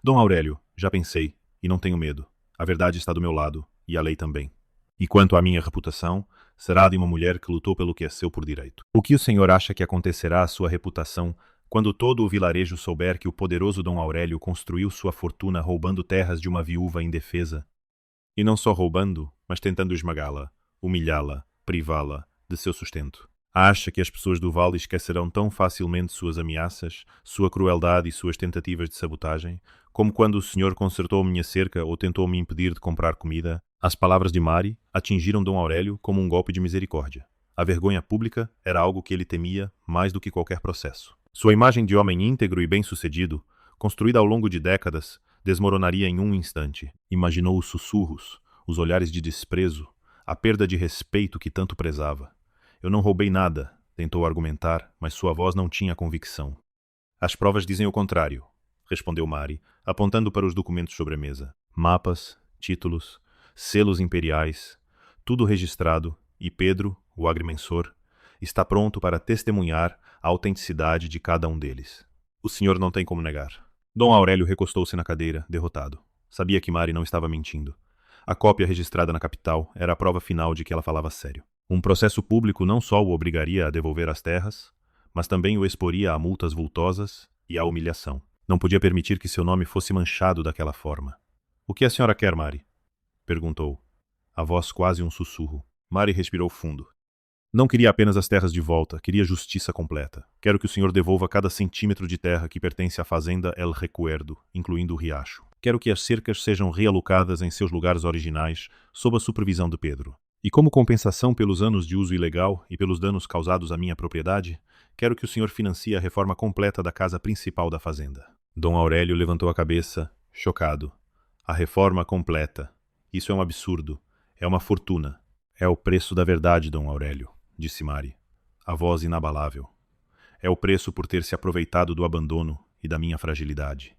Dom Aurélio, já pensei, e não tenho medo. A verdade está do meu lado, e a lei também. E quanto à minha reputação, será de uma mulher que lutou pelo que é seu por direito. O que o senhor acha que acontecerá à sua reputação quando todo o vilarejo souber que o poderoso Dom Aurélio construiu sua fortuna roubando terras de uma viúva indefesa? E não só roubando, mas tentando esmagá-la, humilhá-la, privá-la de seu sustento. Acha que as pessoas do vale esquecerão tão facilmente suas ameaças, sua crueldade e suas tentativas de sabotagem, como quando o senhor consertou minha cerca ou tentou me impedir de comprar comida? As palavras de Mari atingiram Dom Aurélio como um golpe de misericórdia. A vergonha pública era algo que ele temia mais do que qualquer processo. Sua imagem de homem íntegro e bem-sucedido, construída ao longo de décadas, desmoronaria em um instante. Imaginou os sussurros, os olhares de desprezo, a perda de respeito que tanto prezava. Eu não roubei nada, tentou argumentar, mas sua voz não tinha convicção. As provas dizem o contrário, respondeu Mari, apontando para os documentos sobre a mesa. Mapas, títulos, selos imperiais, tudo registrado, e Pedro, o agrimensor, está pronto para testemunhar a autenticidade de cada um deles. O senhor não tem como negar. Dom Aurélio recostou-se na cadeira, derrotado. Sabia que Mari não estava mentindo. A cópia registrada na capital era a prova final de que ela falava sério. Um processo público não só o obrigaria a devolver as terras, mas também o exporia a multas vultosas e à humilhação. Não podia permitir que seu nome fosse manchado daquela forma. O que a senhora quer, Mari? Perguntou. A voz quase um sussurro. Mari respirou fundo. Não queria apenas as terras de volta, queria justiça completa. Quero que o senhor devolva cada centímetro de terra que pertence à fazenda El Recuerdo, incluindo o riacho. Quero que as cercas sejam realocadas em seus lugares originais, sob a supervisão de Pedro. E como compensação pelos anos de uso ilegal e pelos danos causados à minha propriedade, quero que o senhor financie a reforma completa da casa principal da fazenda. Dom Aurélio levantou a cabeça, chocado. A reforma completa. Isso é um absurdo. É uma fortuna. É o preço da verdade, Dom Aurélio, disse Mari, a voz inabalável. É o preço por ter se aproveitado do abandono e da minha fragilidade.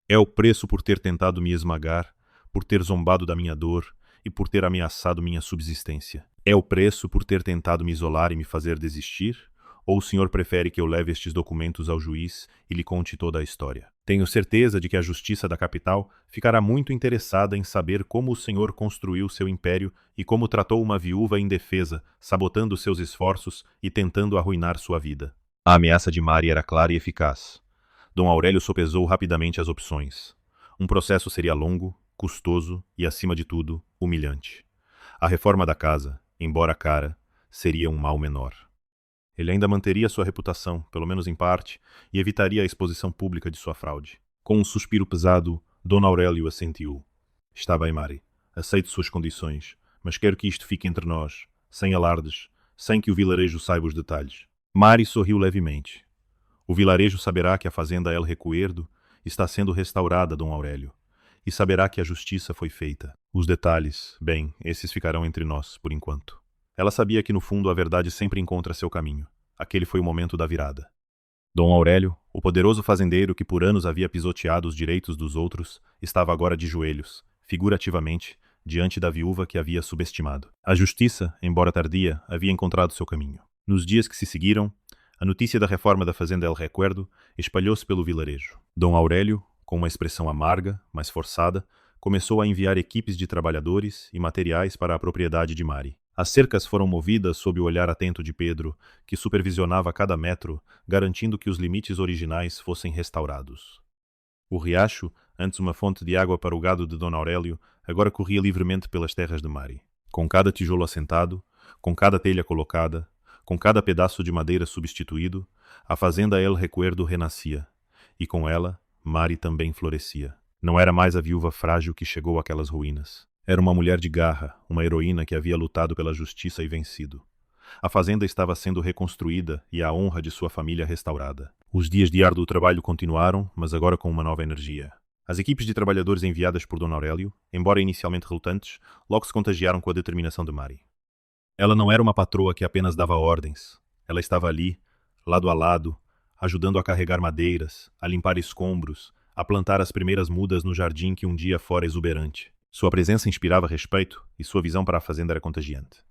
É o preço por ter tentado me esmagar, por ter zombado da minha dor e por ter ameaçado minha subsistência. É o preço por ter tentado me isolar e me fazer desistir? Ou o senhor prefere que eu leve estes documentos ao juiz e lhe conte toda a história? Tenho certeza de que a justiça da capital ficará muito interessada em saber como o senhor construiu seu império e como tratou uma viúva indefesa, sabotando seus esforços e tentando arruinar sua vida. A ameaça de Mari era clara e eficaz. Dom Aurélio sopesou rapidamente as opções. Um processo seria longo, custoso e, acima de tudo, humilhante. A reforma da casa, embora cara, seria um mal menor. Ele ainda manteria sua reputação, pelo menos em parte, e evitaria a exposição pública de sua fraude. Com um suspiro pesado, Dom Aurélio assentiu. Está bem, Mari. Aceito suas condições, mas quero que isto fique entre nós, sem alardes, sem que o vilarejo saiba os detalhes. Mari sorriu levemente. O vilarejo saberá que a fazenda El Recuerdo está sendo restaurada, Dom Aurélio, e saberá que a justiça foi feita. Os detalhes, bem, esses ficarão entre nós, por enquanto. Ela sabia que no fundo a verdade sempre encontra seu caminho. Aquele foi o momento da virada. Dom Aurélio, o poderoso fazendeiro que por anos havia pisoteado os direitos dos outros, estava agora de joelhos, figurativamente, diante da viúva que havia subestimado. A justiça, embora tardia, havia encontrado seu caminho. Nos dias que se seguiram, a notícia da reforma da fazenda El Recuerdo espalhou-se pelo vilarejo. Dom Aurélio, com uma expressão amarga, mas forçada, começou a enviar equipes de trabalhadores e materiais para a propriedade de Mari. As cercas foram movidas sob o olhar atento de Pedro, que supervisionava cada metro, garantindo que os limites originais fossem restaurados. O riacho, antes uma fonte de água para o gado de Dom Aurélio, agora corria livremente pelas terras de Mari. Com cada tijolo assentado, com cada telha colocada, com cada pedaço de madeira substituído, a fazenda El Recuerdo renascia, e com ela, Mari também florescia. Não era mais a viúva frágil que chegou àquelas ruínas. Era uma mulher de garra, uma heroína que havia lutado pela justiça e vencido. A fazenda estava sendo reconstruída e a honra de sua família restaurada. Os dias de árduo trabalho continuaram, mas agora com uma nova energia. As equipes de trabalhadores enviadas por Dom Aurélio, embora inicialmente relutantes, logo se contagiaram com a determinação de Mari. Ela não era uma patroa que apenas dava ordens. Ela estava ali, lado a lado, ajudando a carregar madeiras, a limpar escombros, a plantar as primeiras mudas no jardim que um dia fora exuberante. Sua presença inspirava respeito e sua visão para a fazenda era contagiante.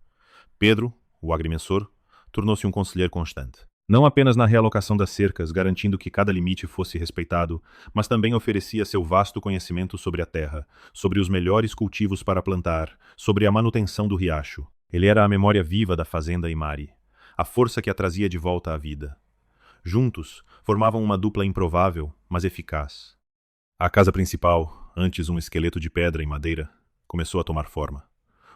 Pedro, o agrimensor, tornou-se um conselheiro constante. Não apenas na realocação das cercas, garantindo que cada limite fosse respeitado, mas também oferecia seu vasto conhecimento sobre a terra, sobre os melhores cultivos para plantar, sobre a manutenção do riacho. Ele era a memória viva da fazenda e Mari, a força que a trazia de volta à vida. Juntos, formavam uma dupla improvável, mas eficaz. A casa principal, antes um esqueleto de pedra e madeira, começou a tomar forma.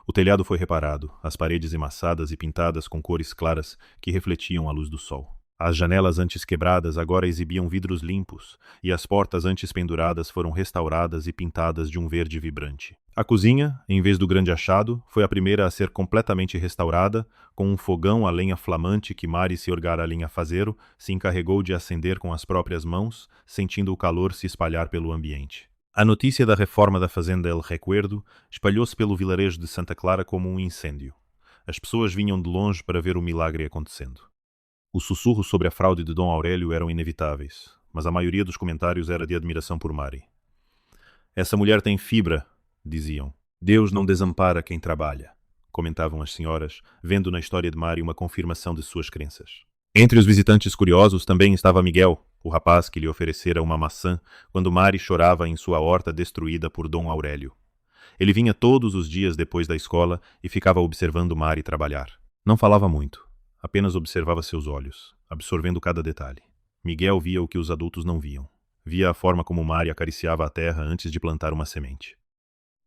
O telhado foi reparado, as paredes emassadas e pintadas com cores claras que refletiam a luz do sol. As janelas antes quebradas agora exibiam vidros limpos, e as portas antes penduradas foram restauradas e pintadas de um verde vibrante. A cozinha, em vez do grande achado, foi a primeira a ser completamente restaurada, com um fogão a lenha flamante que Mari Ciorgar a linha fazeiro se encarregou de acender com as próprias mãos, sentindo o calor se espalhar pelo ambiente. A notícia da reforma da fazenda El Recuerdo espalhou-se pelo vilarejo de Santa Clara como um incêndio. As pessoas vinham de longe para ver o milagre acontecendo. Os sussurros sobre a fraude de Dom Aurélio eram inevitáveis, mas a maioria dos comentários era de admiração por Mari. Essa mulher tem fibra, diziam. Deus não desampara quem trabalha, comentavam as senhoras, vendo na história de Mari uma confirmação de suas crenças. Entre os visitantes curiosos também estava Miguel, o rapaz que lhe oferecera uma maçã quando Mari chorava em sua horta destruída por Dom Aurélio. Ele vinha todos os dias depois da escola e ficava observando Mari trabalhar. Não falava muito, apenas observava seus olhos, absorvendo cada detalhe. Miguel via o que os adultos não viam. Via a forma como Mari acariciava a terra antes de plantar uma semente.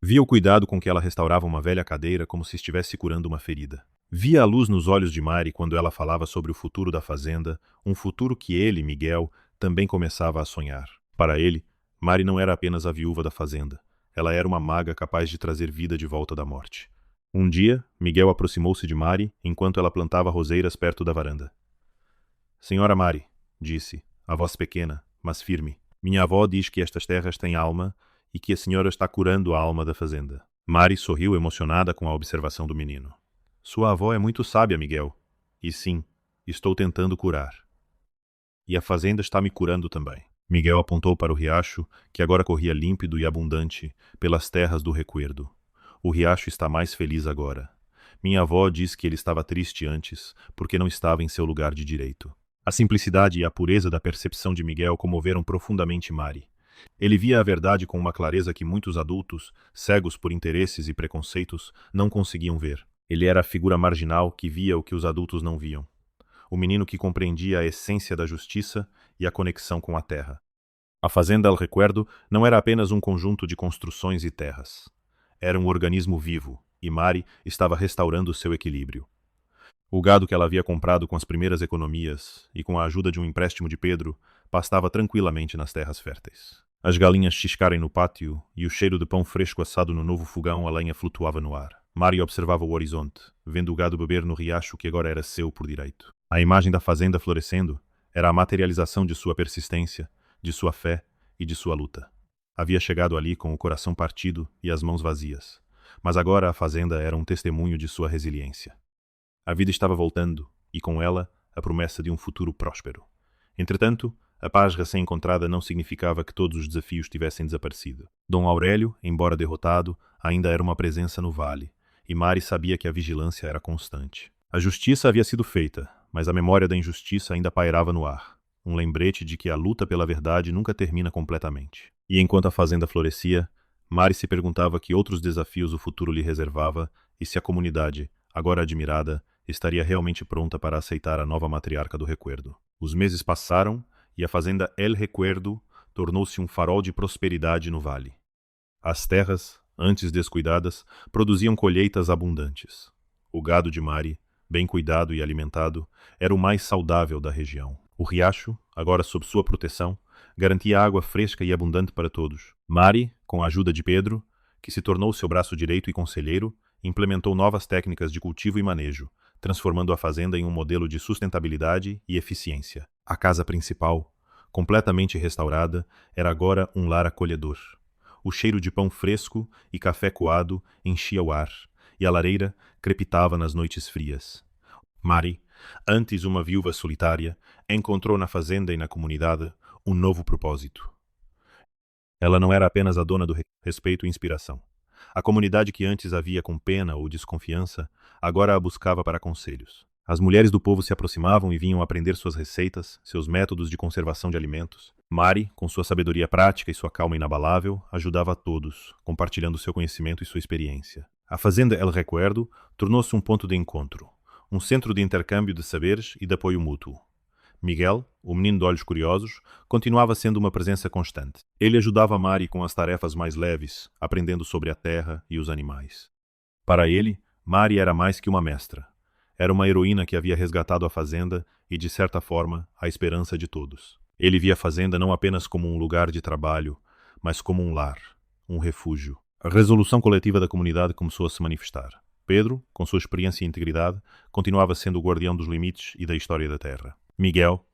Via o cuidado com que ela restaurava uma velha cadeira como se estivesse curando uma ferida. Via a luz nos olhos de Mari quando ela falava sobre o futuro da fazenda, um futuro que ele, Miguel, também começava a sonhar. Para ele, Mari não era apenas a viúva da fazenda. Ela era uma maga capaz de trazer vida de volta da morte. Um dia, Miguel aproximou-se de Mari enquanto ela plantava roseiras perto da varanda. Senhora Mari, disse, a voz pequena, mas firme. Minha avó diz que estas terras têm alma e que a senhora está curando a alma da fazenda. Mari sorriu emocionada com a observação do menino. Sua avó é muito sábia, Miguel. E sim, estou tentando curar. E a fazenda está me curando também. Miguel apontou para o riacho, que agora corria límpido e abundante pelas terras do Recuerdo. O riacho está mais feliz agora. Minha avó diz que ele estava triste antes, porque não estava em seu lugar de direito. A simplicidade e a pureza da percepção de Miguel comoveram profundamente Mari. Ele via a verdade com uma clareza que muitos adultos, cegos por interesses e preconceitos, não conseguiam ver. Ele era a figura marginal que via o que os adultos não viam. O menino que compreendia a essência da justiça e a conexão com a terra. A Fazenda El Recuerdo não era apenas um conjunto de construções e terras. Era um organismo vivo, e Mari estava restaurando seu equilíbrio. O gado que ela havia comprado com as primeiras economias e com a ajuda de um empréstimo de Pedro pastava tranquilamente nas terras férteis. As galinhas ciscarem no pátio e o cheiro de pão fresco assado no novo fogão a lenha flutuava no ar. Mari observava o horizonte, vendo o gado beber no riacho que agora era seu por direito. A imagem da fazenda florescendo era a materialização de sua persistência, de sua fé e de sua luta. Havia chegado ali com o coração partido e as mãos vazias, mas agora a fazenda era um testemunho de sua resiliência. A vida estava voltando, e com ela a promessa de um futuro próspero. Entretanto, a paz recém-encontrada não significava que todos os desafios tivessem desaparecido. Dom Aurélio, embora derrotado, ainda era uma presença no vale, e Mari sabia que a vigilância era constante. A justiça havia sido feita, mas a memória da injustiça ainda pairava no ar, um lembrete de que a luta pela verdade nunca termina completamente. E enquanto a fazenda florescia, Mari se perguntava que outros desafios o futuro lhe reservava e se a comunidade, agora admirada, estaria realmente pronta para aceitar a nova matriarca do Recuerdo. Os meses passaram e a fazenda El Recuerdo tornou-se um farol de prosperidade no vale. As terras, antes descuidadas, produziam colheitas abundantes. O gado de Mari, bem cuidado e alimentado, era o mais saudável da região. O riacho, agora sob sua proteção, garantia água fresca e abundante para todos. Mari, com a ajuda de Pedro, que se tornou seu braço direito e conselheiro, implementou novas técnicas de cultivo e manejo, transformando a fazenda em um modelo de sustentabilidade e eficiência. A casa principal, completamente restaurada, era agora um lar acolhedor. O cheiro de pão fresco e café coado enchia o ar, e a lareira crepitava nas noites frias. Mari, antes uma viúva solitária, encontrou na fazenda e na comunidade um novo propósito. Ela não era apenas a dona do respeito e inspiração. A comunidade que antes a via com pena ou desconfiança, agora a buscava para conselhos. As mulheres do povo se aproximavam e vinham aprender suas receitas, seus métodos de conservação de alimentos. Mari, com sua sabedoria prática e sua calma inabalável, ajudava a todos, compartilhando seu conhecimento e sua experiência. A Fazenda El Recuerdo tornou-se um ponto de encontro, um centro de intercâmbio de saberes e de apoio mútuo. Miguel, o menino de olhos curiosos, continuava sendo uma presença constante. Ele ajudava Mari com as tarefas mais leves, aprendendo sobre a terra e os animais. Para ele, Mari era mais que uma mestra. Era uma heroína que havia resgatado a fazenda e, de certa forma, a esperança de todos. Ele via a fazenda não apenas como um lugar de trabalho, mas como um lar, um refúgio. A resolução coletiva da comunidade começou a se manifestar. Pedro, com sua experiência e integridade, continuava sendo o guardião dos limites e da história da terra. Miguel,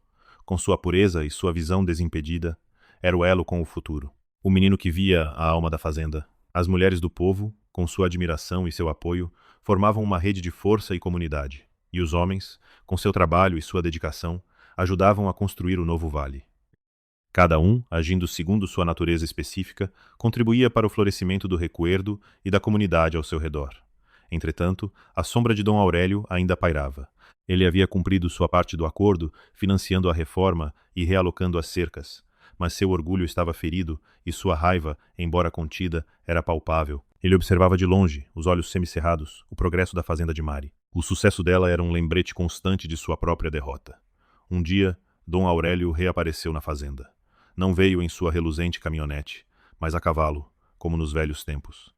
com sua pureza e sua visão desimpedida, era o elo com o futuro. O menino que via a alma da fazenda. As mulheres do povo, com sua admiração e seu apoio, formavam uma rede de força e comunidade. E os homens, com seu trabalho e sua dedicação, ajudavam a construir o novo vale. Cada um, agindo segundo sua natureza específica, contribuía para o florescimento do Recuerdo e da comunidade ao seu redor. Entretanto, a sombra de Dom Aurélio ainda pairava. Ele havia cumprido sua parte do acordo, financiando a reforma e realocando as cercas. Mas seu orgulho estava ferido e sua raiva, embora contida, era palpável. Ele observava de longe, os olhos semicerrados, o progresso da fazenda de Mari. O sucesso dela era um lembrete constante de sua própria derrota. Um dia, Dom Aurélio reapareceu na fazenda. Não veio em sua reluzente caminhonete, mas a cavalo, como nos velhos tempos.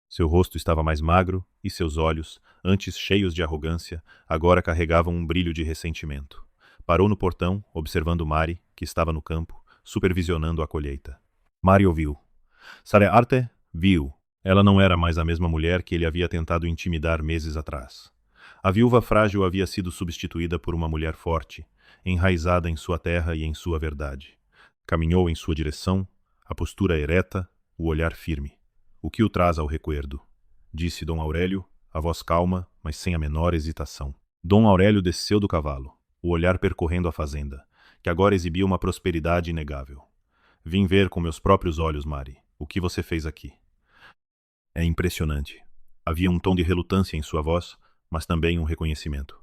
Seu rosto estava mais magro e seus olhos, antes cheios de arrogância, agora carregavam um brilho de ressentimento. Parou no portão, observando Mari, que estava no campo, supervisionando a colheita. Mari ouviu. Sarearte viu. Ela não era mais a mesma mulher que ele havia tentado intimidar meses atrás. A viúva frágil havia sido substituída por uma mulher forte, enraizada em sua terra e em sua verdade. Caminhou em sua direção, a postura ereta, o olhar firme. O que o traz ao Recuerdo? Disse Dom Aurélio, a voz calma, mas sem a menor hesitação. Dom Aurélio desceu do cavalo, o olhar percorrendo a fazenda, que agora exibia uma prosperidade inegável. Vim ver com meus próprios olhos, Mari, o que você fez aqui. É impressionante. Havia um tom de relutância em sua voz, mas também um reconhecimento.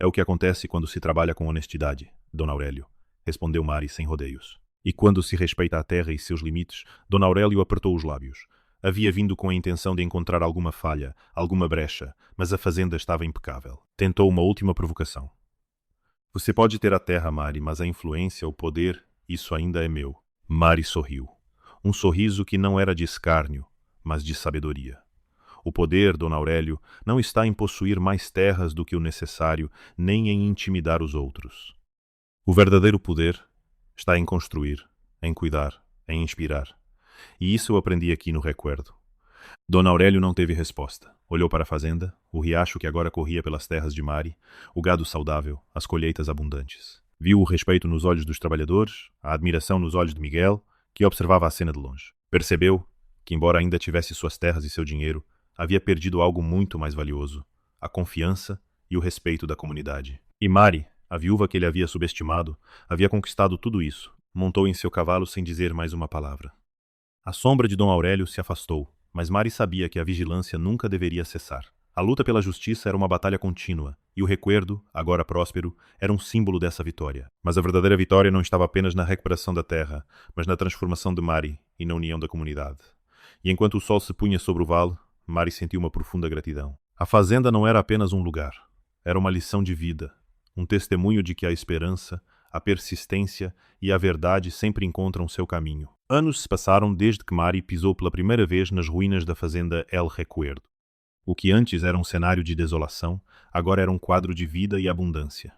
É o que acontece quando se trabalha com honestidade, Dom Aurélio, respondeu Mari sem rodeios. E quando se respeita a terra e seus limites, Dom Aurélio apertou os lábios. Havia vindo com a intenção de encontrar alguma falha, alguma brecha, mas a fazenda estava impecável. Tentou uma última provocação. Você pode ter a terra, Mari, mas a influência, o poder, isso ainda é meu. Mari sorriu. Um sorriso que não era de escárnio, mas de sabedoria. O poder, Dom Aurélio, não está em possuir mais terras do que o necessário, nem em intimidar os outros. O verdadeiro poder está em construir, em cuidar, em inspirar. E isso eu aprendi aqui no Recuerdo. Dom Aurélio não teve resposta. Olhou para a fazenda, o riacho que agora corria pelas terras de Mari, o gado saudável, as colheitas abundantes. Viu o respeito nos olhos dos trabalhadores, a admiração nos olhos de Miguel, que observava a cena de longe. Percebeu que, embora ainda tivesse suas terras e seu dinheiro, havia perdido algo muito mais valioso, a confiança e o respeito da comunidade. E Mari, a viúva que ele havia subestimado, havia conquistado tudo isso. Montou em seu cavalo sem dizer mais uma palavra. A sombra de Dom Aurélio se afastou, mas Mari sabia que a vigilância nunca deveria cessar. A luta pela justiça era uma batalha contínua, e o Recuerdo, agora próspero, era um símbolo dessa vitória. Mas a verdadeira vitória não estava apenas na recuperação da terra, mas na transformação de Mari e na união da comunidade. E enquanto o sol se punha sobre o vale, Mari sentiu uma profunda gratidão. A fazenda não era apenas um lugar, era uma lição de vida, um testemunho de que a esperança, a persistência e a verdade sempre encontram seu caminho. Anos se passaram desde que Mari pisou pela primeira vez nas ruínas da fazenda El Recuerdo. O que antes era um cenário de desolação, agora era um quadro de vida e abundância.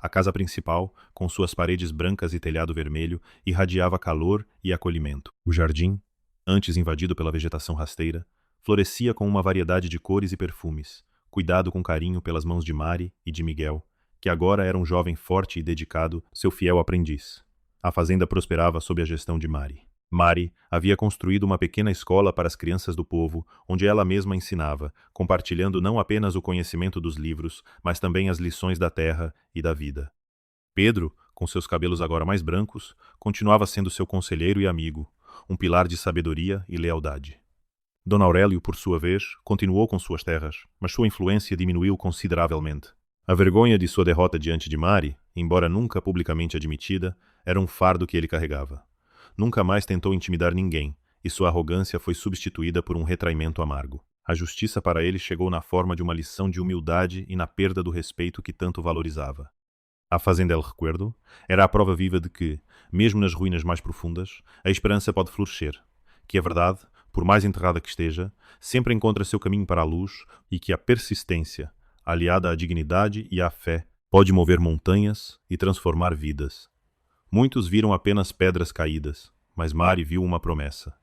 A casa principal, com suas paredes brancas e telhado vermelho, irradiava calor e acolhimento. O jardim, antes invadido pela vegetação rasteira, florescia com uma variedade de cores e perfumes, cuidado com carinho pelas mãos de Mari e de Miguel, que agora era um jovem forte e dedicado, seu fiel aprendiz. A fazenda prosperava sob a gestão de Mari. Mari havia construído uma pequena escola para as crianças do povo, onde ela mesma ensinava, compartilhando não apenas o conhecimento dos livros, mas também as lições da terra e da vida. Pedro, com seus cabelos agora mais brancos, continuava sendo seu conselheiro e amigo, um pilar de sabedoria e lealdade. Dom Aurélio, por sua vez, continuou com suas terras, mas sua influência diminuiu consideravelmente. A vergonha de sua derrota diante de Mari, embora nunca publicamente admitida, era um fardo que ele carregava. Nunca mais tentou intimidar ninguém, e sua arrogância foi substituída por um retraimento amargo. A justiça para ele chegou na forma de uma lição de humildade e na perda do respeito que tanto valorizava. A Fazenda El Recuerdo era a prova viva de que, mesmo nas ruínas mais profundas, a esperança pode florescer, que a verdade, por mais enterrada que esteja, sempre encontra seu caminho para a luz e que a persistência, aliada à dignidade e à fé, pode mover montanhas e transformar vidas. Muitos viram apenas pedras caídas, mas Mari viu uma promessa.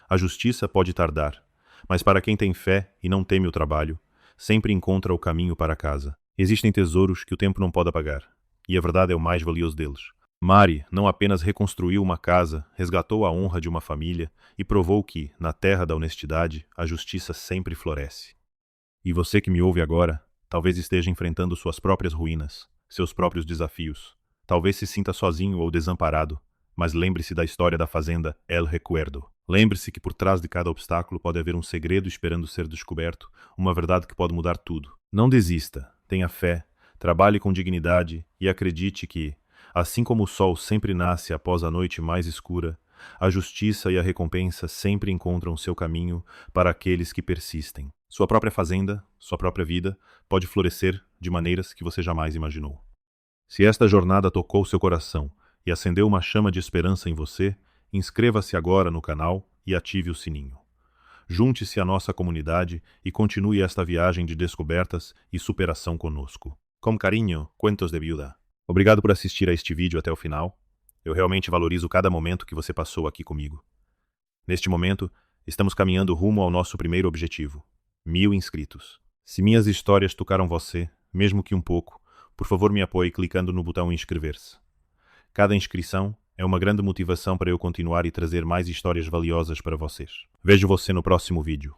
A justiça pode tardar, mas para quem tem fé e não teme o trabalho, sempre encontra o caminho para casa. Existem tesouros que o tempo não pode apagar, e a verdade é o mais valioso deles. Mari não apenas reconstruiu uma casa, resgatou a honra de uma família e provou que, na terra da honestidade, a justiça sempre floresce. E você que me ouve agora, talvez esteja enfrentando suas próprias ruínas, seus próprios desafios. Talvez se sinta sozinho ou desamparado, mas lembre-se da história da fazenda El Recuerdo. Lembre-se que por trás de cada obstáculo pode haver um segredo esperando ser descoberto, uma verdade que pode mudar tudo. Não desista, tenha fé, trabalhe com dignidade e acredite que, assim como o sol sempre nasce após a noite mais escura, a justiça e a recompensa sempre encontram seu caminho para aqueles que persistem. Sua própria fazenda, sua própria vida, pode florescer de maneiras que você jamais imaginou. Se esta jornada tocou seu coração e acendeu uma chama de esperança em você, inscreva-se agora no canal e ative o sininho. Junte-se à nossa comunidade e continue esta viagem de descobertas e superação conosco. Com carinho, Cuentos de Viuda. Obrigado por assistir a este vídeo até o final. Eu realmente valorizo cada momento que você passou aqui comigo. Neste momento, estamos caminhando rumo ao nosso primeiro objetivo: 1000 inscritos. Se minhas histórias tocaram você, mesmo que um pouco, por favor me apoie clicando no botão inscrever-se. Cada inscrição é uma grande motivação para eu continuar e trazer mais histórias valiosas para vocês. Vejo você no próximo vídeo.